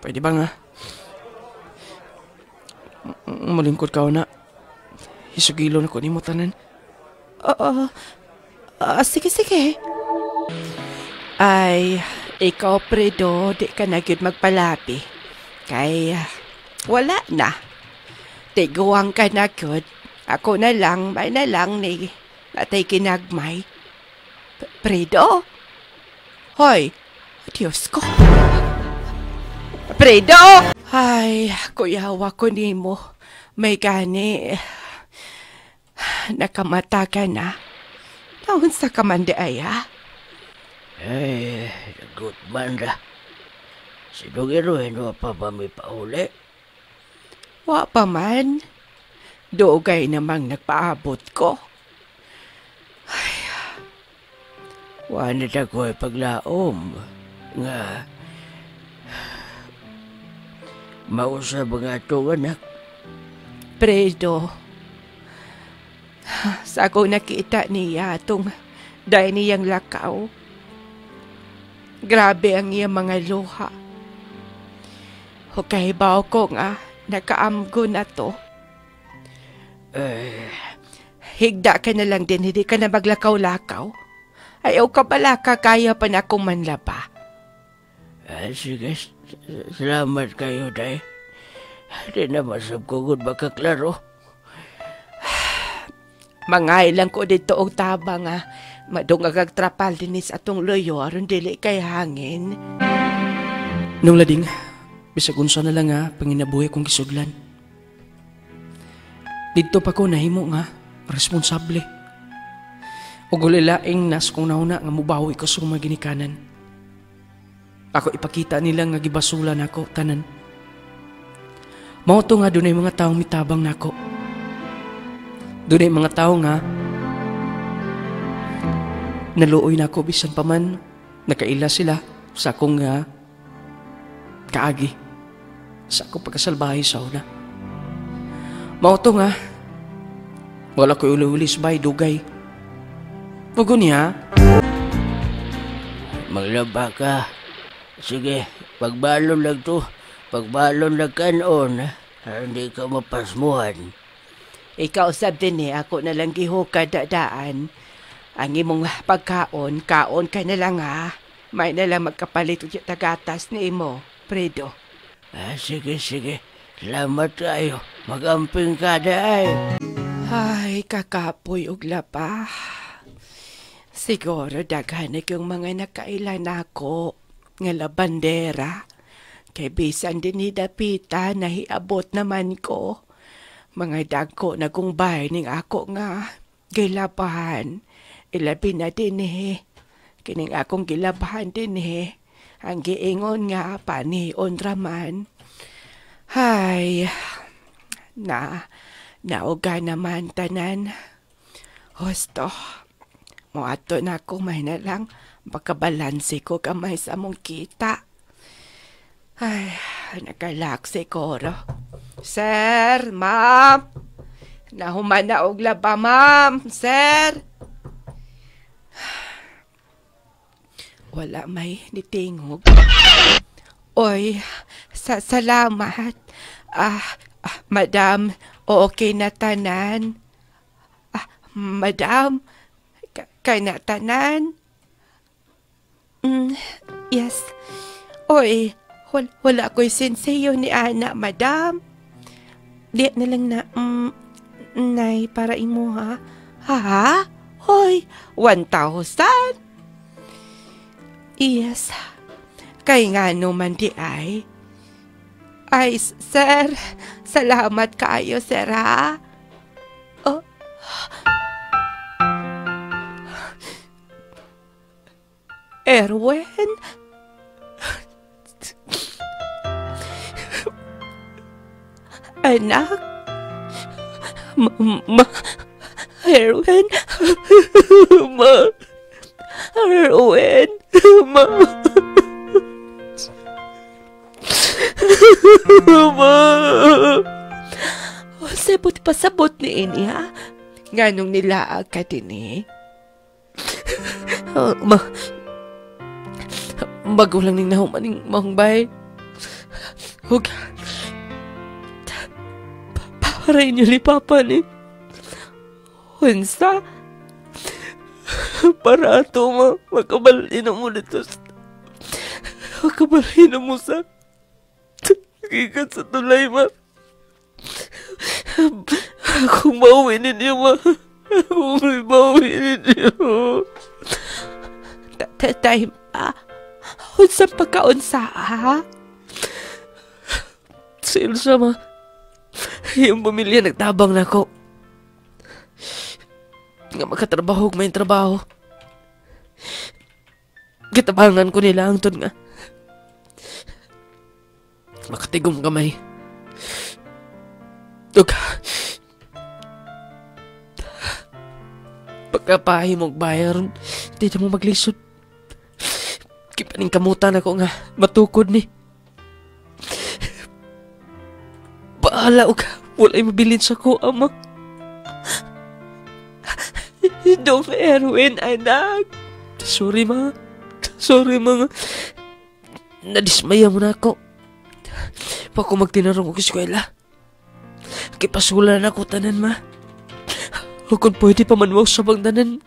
Pwede ba nga? Malingkod ka na. Hisugilo na ko ni mo tanan. Sige. Ay, ikaw predo, di ka na gyud magpalapi. Kay, wala na. Tiguang ka na, good. Ako na lang, may na lang ni natay kinagmay. Predo? Hoy, Diyos ko. Predo! Ay, kuyawa ko ni mo. May gani. Nakamata ka na. Naon sa kamande aya? Ay, good man ra. Si Erwin, wa pa ba may pauli? Wa pa man. Dugay namang nagpaabot ko. Ay, wa na ta ko'y paglaom. Nga, mausap nga itong anak. Predo, sa ako nakita niya itong dahil niyang lakaw. Grabe ang iyang mga luha. Okay, baw ko nga, nakaamgo na to. Higda ka na lang din, hindi ka na maglakaw-lakaw. Ayaw ka pala kakaya pa na akong manlaba. Sige, salamat kayo, day. Di na masab ko gud makaklaro. Mangay lang ko dito og tabang nga. Madungagag trapal dinis atong loyo aron dili kay hangin. Nung lading, bisag unsa na lang nga panginabuhi kong kisudlan. Dito pa ko nahimo nga responsable. Ug ulilaing nas kung nauna nga mubawi ko sa mga ginikanan. Ako ipakita nila nga gibasulan ako tanan. Mao to nga dunay mga taong mitabang nako. Dunay mga tao nga naluoy nako bisan pa man nakaila sila sa akong kaagi sa akong pagkasalbahay sa una. Mao to nga wala ko uli-ulis bay dugay. Pugo niya. Maglaba ka. Sige, pagbalon lang to. Pagbalon lang kanon, hindi ka mapasmuhan. Ikaw sab din ako na lang gihukad dadaan. Ang imong pagkaon, kaon ka na lang ha. May na lang magkapalit ulit tagatas ni imo, Predo. Sige. Salamat kayo. Magamping ka daay. Ay, kakapoy og lapa. Siguro daghan yung mga nakailan ako nga labandera. Kay bisan din ni Dapita nahiabot naman ko. Mga dagko na kong bahay ning ako nga gilabahan. Ilabi na din Kining akong gilabahan din Ang giingon nga panion raman. Hay, nauga naman tanan. Husto, muato na ako may na lang. Bakabalansi ko kamay sa mong kita. Ay, nakalaksi ko ro. Sir, ma'am. Nahuman na og laba, ma'am. Sir. Wala may nitingog. Oy, salamat. Madam, okay na tanan. Madam, kay na tanan? Yes. Oy, wala ko'y senseyo ni Ana, madam. Di na lang na, nay, para imo ha? Ha? Hoy, 1,000? Yes. Kay nga naman di ay. Ay, sir, salamat kayo, sir ha? Oh. Erwin? Anak? Erwin? Erwin? Sabot pasabot ni ini ha? Nganong nilaag ka din Magulang ning nahumaning mahumbay. Hug. Para inyo ni Papa ni. Hunsa. Para ato makabalin mo dito. Makabalin mo sa. Gikat sa tulay Akong mauwi ninyo, ma. Akong mauwi ninyo. Tay, unsa pagkaunsa, ha? Si Elsa, ma. Yung pamilya nagtabang na ako. Nga makatrabaho, may trabaho. Kitabangan ko nila ang nga. Makatigong kamay. Tug. Pagkapahimog bayaron, di na mo maglisod. Kipaning kamutan ako nga, matukod ni. Bahala og walay mabilin sa ko, ama. Dong Erwin, anak. Sorry, ma. Sorry, mga. Nadismaya mo na ako. Pa ako magtinarong ko eskwela. Kipasulan ako tanan, ma. O kung pwede pa man mo sa bangdanan.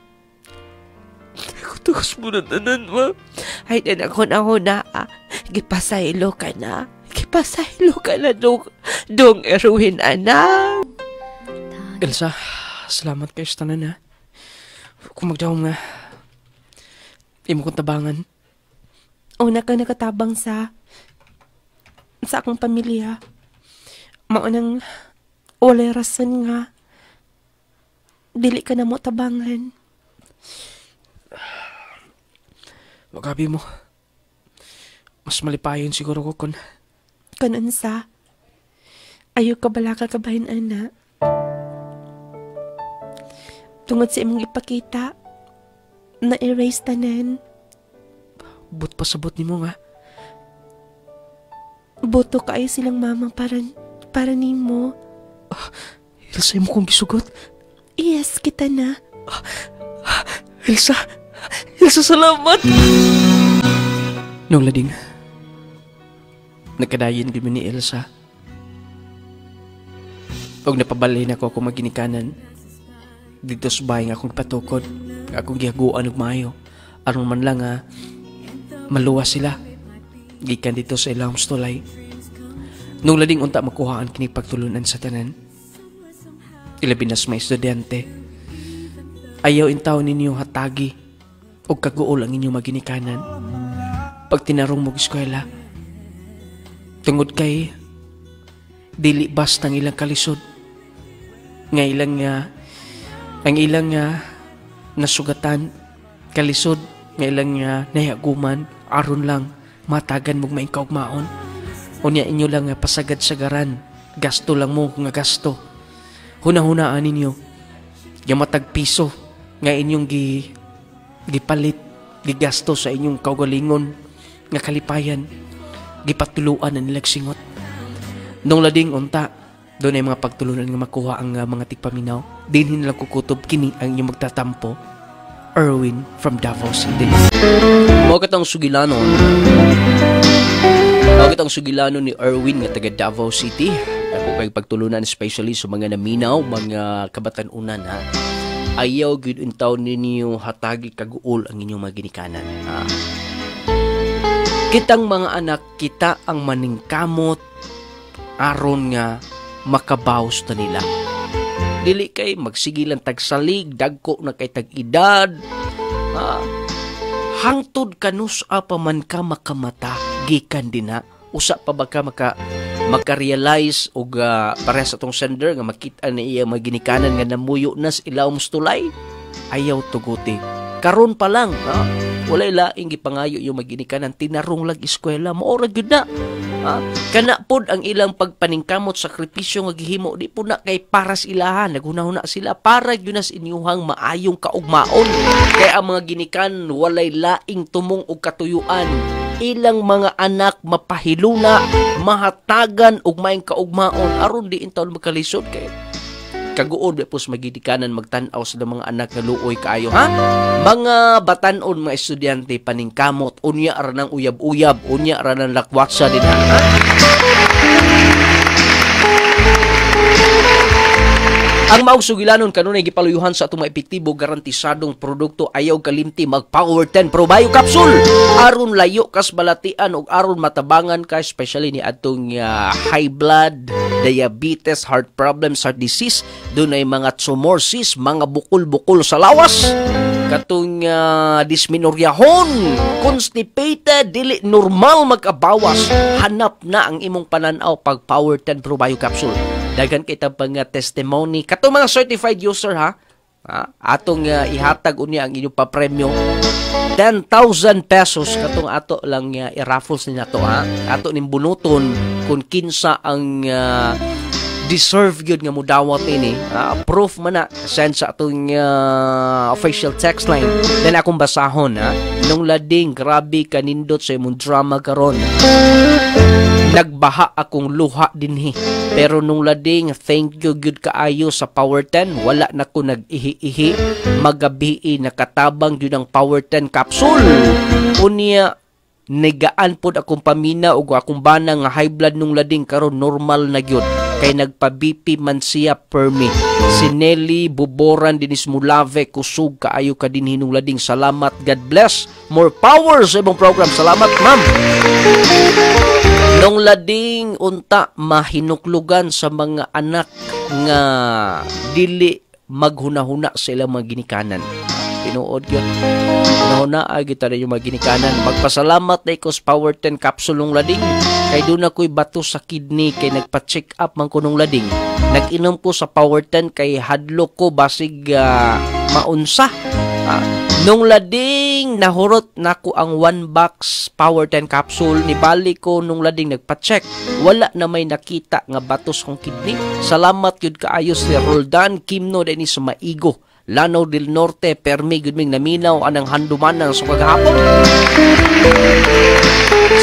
Ako tukas mo na tanan, ma. Ay, nanakon ako na, gipasaylo ka na. Gipasaylo ka na, Dong Erwin, anak. Elsa, salamat kayo sa tanan, ha. Kung magdawang nga, imo kong tabangan. Una ka nakatabang sa akong pamilya. Maunang walay rason nga. Dili ka na mo tabangan. Wagabi mo. Mas malipayon siguro ko kun. Kanon sa. Ayaw ka bala ka kabahin, anak. Tungod sa imong ipakita, na-erase tanan. But pasabot ni mo nga. Boto kaayo silang mama para nimo. Elsa, imo kong gisugot? Yes, kita na. Elsa, salamat! Nung lading, nagkadayin kami ni Elsa. Huwag napabalay na ako maginikanan. Dito sa bahay nga akong patukod, akong gihaguan og maayo. Aron man lang maluwas sila. Gikan dito sa ilang stolay. Nung lading unta makuhaan kini pagtulunan sa tanan. Ilabi nas may estudyante. Ayaw intaw ninyo hatagi o kaguol ang inyong maginikanan. Pag tinarong mo eskwela, tungod kay dili basta ang ilang kalisod. Nga ilang ang ilang nasugatan, kalisod, nga ilang nayaguman, aron lang, matagan mong maing kaugmaon. Unya inyo lang pasagad-sagaran, gasto lang mo nga gasto. Hunahunaan ninyo, nga matag piso, nga inyong gipalit, gigasto sa inyong kaugalingon, nga kalipayan, gipatuluan na nilag singot. Nung lading unta, doon ay mga pagtulunan nga makuha ang mga tigpaminaw. Dinhin lang kukutob kini ang inyong magtatampo. Erwin from Davao City. Bakit ang sugilanon? Bakit ang sugilanon ni Erwin nga taga Davao City? Ako kay pagtulunan especially sa mga naminaw, mga kabatanunan, ha. Ayaw gyud untaw ninyo hatagi kaguol ang inyong maginikanan, ha. Kitang mga anak, kita ang maningkamot aron nga makabaws na nila. Dili kay magsigilan tagsalig, dagko na kay tag-edad. Hangtod kanus pa man ka makamata, gikan din na. Usa pa ba ka maka-realize o pares atong sender nga makita na iya maginikanan nga namuyo nas ilawom stulay? Ayaw tuguti. Karon pa lang, walay laing gipangayo yung maginikanan, tinarong lag eskwela, maora gyud na. Kana pod ang ilang pagpaningkamot, sakripisyo nga gihimo, di po na kay paras ilahan, naghunahuna sila para gyud nas inyuhang maayong kaugmaon. Kaya ang mga ginikan walay laing tumong og katuyuan, ilang mga anak mapahiluna, mahatagan og maayong kaugmaon aron di intaw magkalisod kay kaguod pos magidikanan magtan-aw sa mga anak nga luoy kaayo, ha? Mga batanon, mga estudyante, paningkamot, unya ra nang uyab-uyab, unya ra nang lakwatsa din, ha? Ang maog sugilanon kanunay gipaluyuhan sa atong epektibo garantisadong produkto ayaw kalimti mag Power 10 Pro Bio Capsule aron layo kas balatian ug aron matabangan ka especially ni atong high blood, diabetes, heart problems, heart disease, dunay mga tumorsis, mga bukol-bukol sa lawas, katong dysmenorrhahon, constipated, dili normal magabawas. Hanap na ang imong pananaw pag Power 10 Pro Bio Capsule. Dagan kita pang testimony katong mga certified user ha. Atong ihatag unya ang inyong papremyo 10,000 pesos katong ato lang i-raffles ni nato ha. Ato ning bunuton kung kinsa ang deserve yun nga mudawat ini. Proof man na send sa atong official text line. Then akong basahon ha. Nung lading grabe kanindot sa imong drama karon. Nagbaha akong luha dinhi. Pero nung lading, thank you good kaayo sa Power 10. Wala na ko nag-ihi-ihi. Magabi nakatabang yun ang Power 10 capsule. Unya, negaan pod akong pamina o akong bana nga high blood nung lading karon normal na gyud. Kay nagpa-BP man siya permi. Si Nelly Buboran dinis Mulave kusog kaayo ka din hinung lading. Salamat, God bless. More power sa ibang program. Salamat, ma'am. Nung lading unta mahinuklugan sa mga anak nga dili maghunahuna sa ilang mga ginikanan. Tinuod yun. Hunahuna ay kita na yung mga ginikanan. Magpasalamat na ikos Power 10 capsule nung lading. Kay doon ako'y bato sa kidney kay nagpa-check up man ko nung lading. Nag-inom ko sa Power 10 kay hadlok ko basig maunsa. Nung lading nahurot nako ang 1 box Power 10 capsule, nibali ko nung lading nagpa-check. Wala na may nakita nga batos kong kidney. Salamat yun kaayo si Roldan Kimno din sa Maigo. Lanao del Norte, permi gudming naminaw anang handumanan sa kagahapon.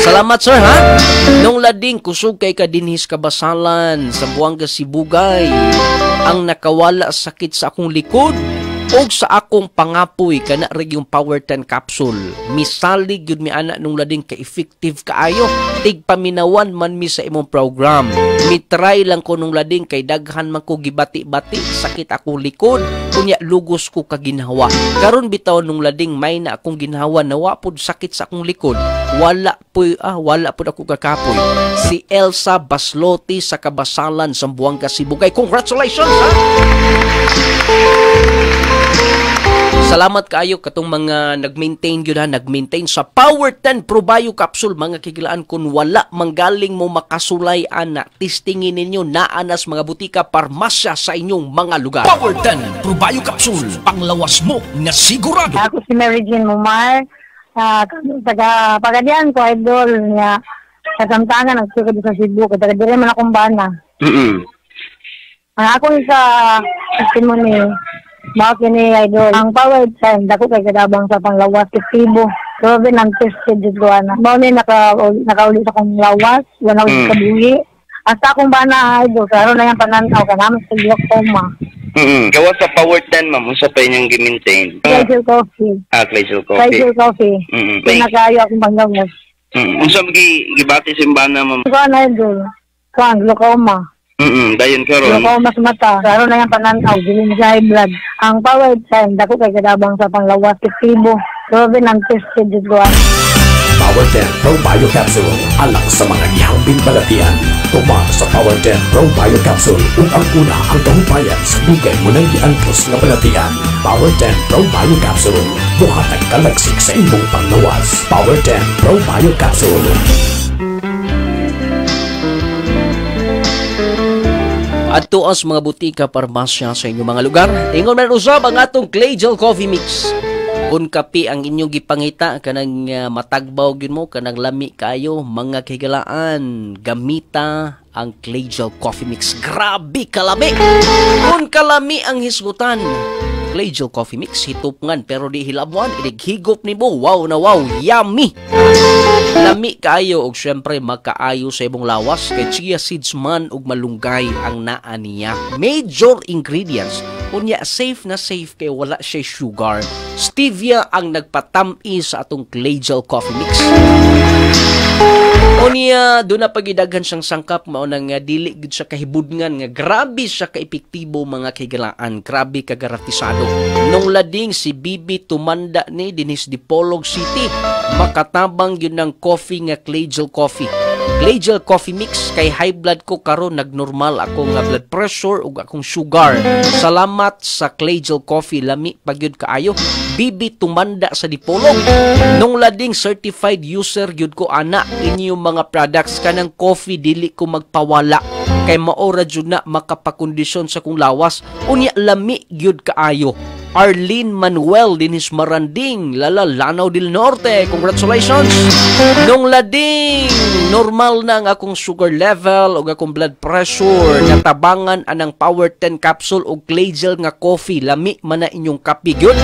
Salamat sir ha. Nung lading kusog kay kadinhis kabasalan sa Buanga Sibugay. Ang nakawala sakit sa akong likod. Og sa akong pangapoy kana rig yung Power 10 capsule. Misalig yun mi ana nung lading ka-effective kaayo. Tig paminawan man mi sa imong program. Mitry lang ko nung lading kay daghan man ko gibati-bati sakit akong likod. Kunya lugos ko kaginhawa. Karon bitaw nung lading may na akong ginhawa nawa pud sakit sa akong likod. Wala pud ako kakapoy. Si Elsa Basloti sa Kabasalan sa Buanga Sibugay. Congratulations ha. Salamat kaayo katong mga nag-maintain yun ha, nag-maintain sa Power 10 Pro Bio Capsule. Mga kikilaan kung wala manggaling mo makasulay ana, testingin ninyo naanas mga butika parmasya sa inyong mga lugar. Power 10 Pro Bio Capsule, panglawas mo na sigurado. Ako si Mary Jean Mumar, taga Pagadian ko, idol niya. Kasamtangan, nagsuka sa Cebu, taga dire man akong bana. Ako sa testimony, bakit ni idol, ang Power 10, dako kay kadabang sa panglawas, epektibo. Grabe nang tested dito na. Bawa nakauli sa kong lawas, wala ulit kabuhi. Hasta akong bana idol, karon na yung pananaw ka namin sa glaucoma. Gawa sa Power 10, ma'am, usa pa inyong gi-maintain. Glacial Coffee. Glacial Coffee. Glacial Coffee. Pinakayo akong panglawas. Unsa gibati sa imbana, ma'am? Ikaw na idol, glaucoma. Dayon karon. Glaucoma sa mata, karon na yung pananaw, giling sa high blood. Ang Power 10, dako kay kadabang sa panglawas, epektibo. Grabe nang tested dito na. Power 10 Pro Bio Capsule, alak sa mga ihambing balatian. Tuma sa Power 10 Pro Bio Capsule ug ang una ang kahupayan sa bigay mo ng giantos nga balatian. Power 10 Pro Bio Capsule, buhatag kalagsik sa imong panglawas. Power 10 Pro Bio Capsule. Adto as mga butika parmasya sa inyong mga lugar. Ingon man usab ang atong Clay Gel Coffee Mix. Kung kape ang inyong gipangita kanang matagbaw gyud mo kanang lami kayo mga kigalaan gamita ang Clay Gel Coffee Mix. Grabe kalami. Kung kalami ang hisgutan, Clay Gel Coffee Mix hitupngan pero di hilabuan idighigop nimo. Wow na wow, yummy. Lami kayo og syempre makaayo sa ibong lawas kay chia seeds man ug malunggay ang naa niya. Major ingredients unya safe na safe kay wala siya sugar. Stevia ang nagpatami sa atong Clay Gel Coffee Mix. Unya do na pagidaghan siyang sangkap mao nang dili gid siya kahibudngan nga grabe siya kaepektibo mga kaigalaan, grabe kagaratisado. Nung lading si Bibi tumanda ni dinis Dipolog City, makatabang yun ng coffee nga Claygel Coffee. Claygel Coffee Mix kay high blood ko karon nagnormal ako nga blood pressure ug akong sugar. Salamat sa Claygel Coffee, lami pagyud kaayo. Bibi tumanda sa Dipolog. Nung lading certified user gyud ko ana inyong mga products kanang coffee dili ko magpawala kay maora jud na makapakondisyon sa kong lawas. Unya lami gyud kaayo. Arlene Manuel dinis Maranding, Lanao del Norte. Congratulations! Nung lading, normal na ang akong sugar level o akong blood pressure. Natabangan anang Power 10 capsule o Claygel nga coffee. Lami man na inyong kapigyon.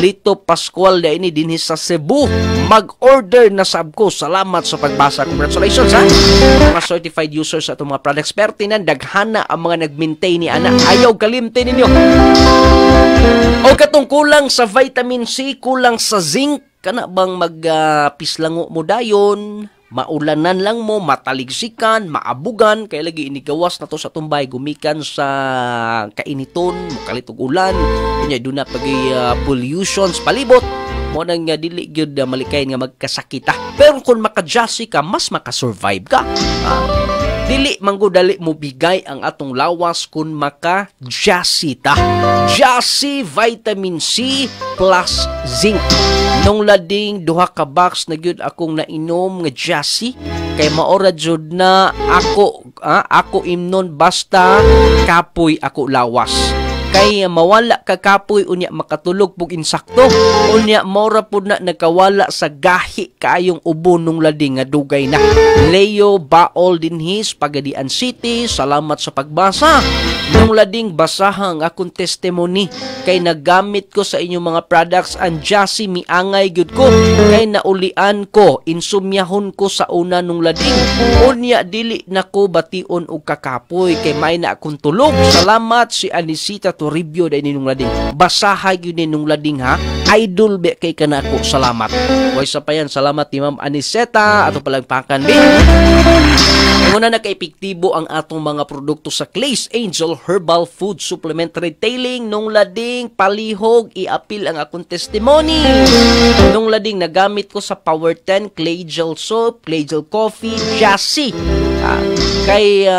Lito Pascual na ini dinis sa Cebu. Mag-order na sab ko. Salamat sa pagbasa. Congratulations ha! Mga certified users sa itong mga products. Pertinan, daghana ang mga nag-maintain ni ana. Ayaw kalimtin ninyo. O katong kulang sa vitamin C, kulang sa zinc, kana bang magpislango mo dayon, maulanan lang mo, mataligsikan, maabugan, kaya lagi inigawas na to sa tumbay, gumikan sa kainiton, mukalitog ulan, kunya doon na pollutions, palibot, mo nang dili gyud malikayin nga magkasakita. Pero kung makajasi ka, mas makasurvive ka. Dili manggo dali mo bigay ang atong lawas kung maka-Jassy ta. Jassy Vitamin C plus Zinc. Nung lading duha ka box na gyud akong nainom nga Jassy kay maora jud na ako imnon basta kapoy ako lawas. Kay mawala ka kapoy unya makatulog pug insakto. Unya mora pud na nagkawala sa gahi kaayong ubo nung lading nga dugay na. Leo Baol dinhis Pagadian City, salamat sa pagbasa. Nung lading basahang akong testimony kay nagamit ko sa inyong mga products ang Jassy miangay gyud ko kay naulian ko insumyahon ko sa una nung lading. Unya dili nako bation og kakapoy kay may na akong tulog. Salamat si Anisita Toribio da ininong lading. Basahay yun ininong lading ha. Idol be kay kanako. Salamat. Way sa pa yan. Salamat ni Ma'am Aniseta. Ato palang pakan din. Muna na ka-epektibo ang atong mga produkto sa Clay's Angel Herbal Food Supplement Retailing. Nung lading palihog, iapil ang akong testimony. Nung lading nagamit ko sa Power 10, Claygel Soap, Claygel Coffee, Jassy. Kay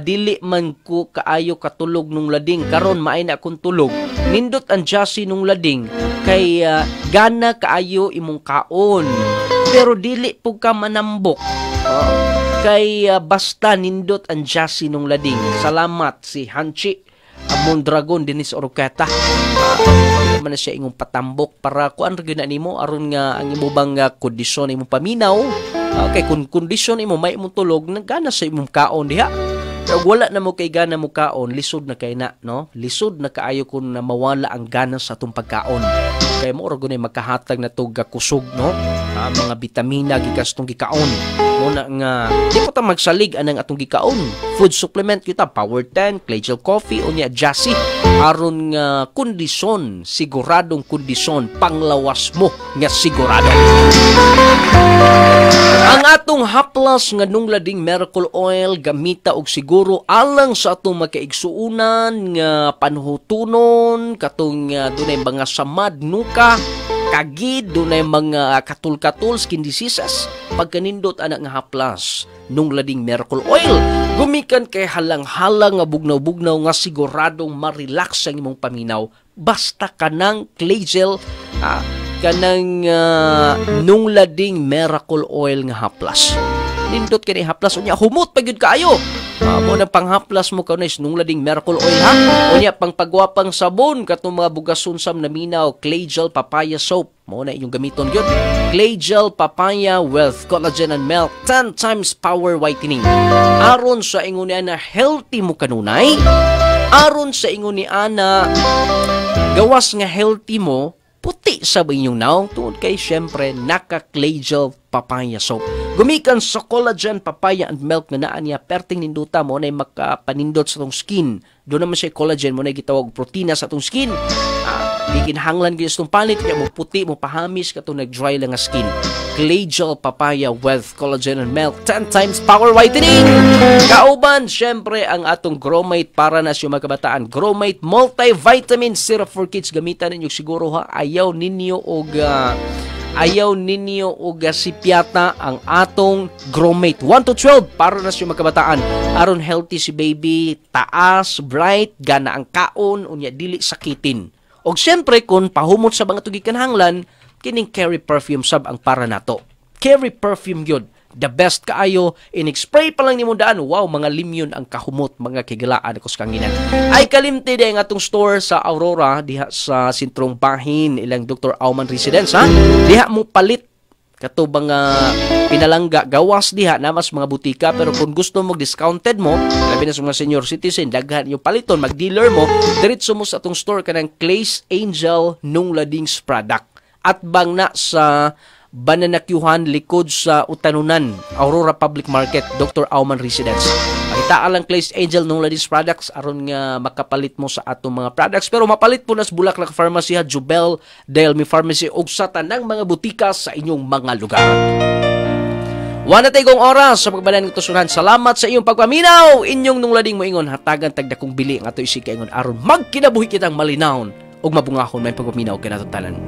dili man ko kaayo katulog nung lading. Karon maay na akong tulog. Nindot ang Jassy nung lading. Kay gana kaayo imong kaon. Pero dili po ka manambok. Kay basta nindot ang Jassy nung lading. Salamat si Hanchi Mondragon Dennis Orocata. Man siya ingong patambok para kuan ra gyud nimo aron nga ang imo bang kondisyon imong paminaw. Kay kun kondisyon imo may imong tulog nagana sa imong kaon diha. Pero wala na mo kay gana mo kaon, lisod na kay na, no? Lisod na kaayo kun na mawala ang gana sa atong pagkaon. Kay mo ra gunay makahatag na tog kusog, no? Mga bitamina gikas tong gikaon. Muna nga di po ta magsalig anang atong gikaon. Food supplement kita Power 10, Claygel Coffee unya Jassy aron nga kondisyon, siguradong kondisyon panglawas mo nga sigurado. Ang atong haplas nga nung lading miracle oil gamita og siguro alang sa atong makaigsuunan nga panhutunon katong dunay mga samad nuka kagid dunay mga katul-katul skin diseases pagkanindot anak nga haplas nung lading miracle oil gumikan kay halang-halang nga bugnaw-bugnaw nga siguradong ma-relax ang imong paminaw basta kanang Claygel kanang nung lading miracle oil nga haplas. Nindot kini haplas unya humot pagyud kaayo. Mo nang panghaplas mo kanay nung lading miracle oil ha. Unya pang pagwapang sabon katong mga bugason sam na minaw Claygel Papaya Soap. Mo na inyong gamiton gyud. Claygel Papaya with collagen and milk 10 times power whitening. Aron sa ingon ni ana healthy mo kanunay. Aron sa ingon ni ana gawas nga healthy mo puti sa inyong naong tungod kay syempre naka-Claygel Papaya Soap. Gumikan sa collagen, papaya and milk na naa niya perting ninduta mo na makapanindot sa tong skin. Doon naman siya collagen mo na gitawag protina sa tong skin. Gikinhanglan gyud itong palit kaya mo puti mo pahamis katong nag-dry lang nga skin. Clay Gel Papaya with Collagen and Milk 10 times power whitening. Kauban, syempre ang atong Gromate para na sa mga kabataan. Gromate multivitamin syrup for kids. Gamitan ninyo siguro ha. Ayaw ninyo og sipiata ang atong Gromate 1 to 12 para na sa mga kabataan. Aron healthy si baby, taas, bright, gana ang kaon, unya dili sakitin. Og syempre kung pahumot sa mga tugikanhanglan, kining Carry Perfume sab ang para nato. Carry Perfume yun. The best kaayo, in-spray pa lang ni mo daan, wow, mga limyon ang kahumot, mga kigalaan ko sa kanginan. Ay kalimti din ang atong store sa Aurora, diha sa sentrong bahin, ilang Dr. Auman Residence, ha? Diha mo palit, katubang pinalangga, gawas diha, namas mga butika, pero kung gusto mo discounted mo, labi na sa mga senior citizen, daghan yung paliton, mag-dealer mo, diretso mo sa atong store ka ng Clay's Angel nung Ladings product. At bang na sa Bananakyuhan, likod sa Utanunan, Aurora Public Market, Dr. Auman Residence. Pakitaan lang Clay's Angel nung Ladis products aron nga makapalit mo sa atong mga products. Pero mapalit po na sa Bulaklak Pharmacy, Jubel, Delmi Pharmacy ug sa tanang mga butika sa inyong mga lugar. Wala tayo kong oras sa pagbalan ng tusunan. Salamat sa iyong pagpaminaw. Inyong nung lading mo ingon, hatagan tagdakong bili ang ato isika ingon aron magkinabuhi kitang malinawon ug mabungahon may pagpaminaw kinatutanan.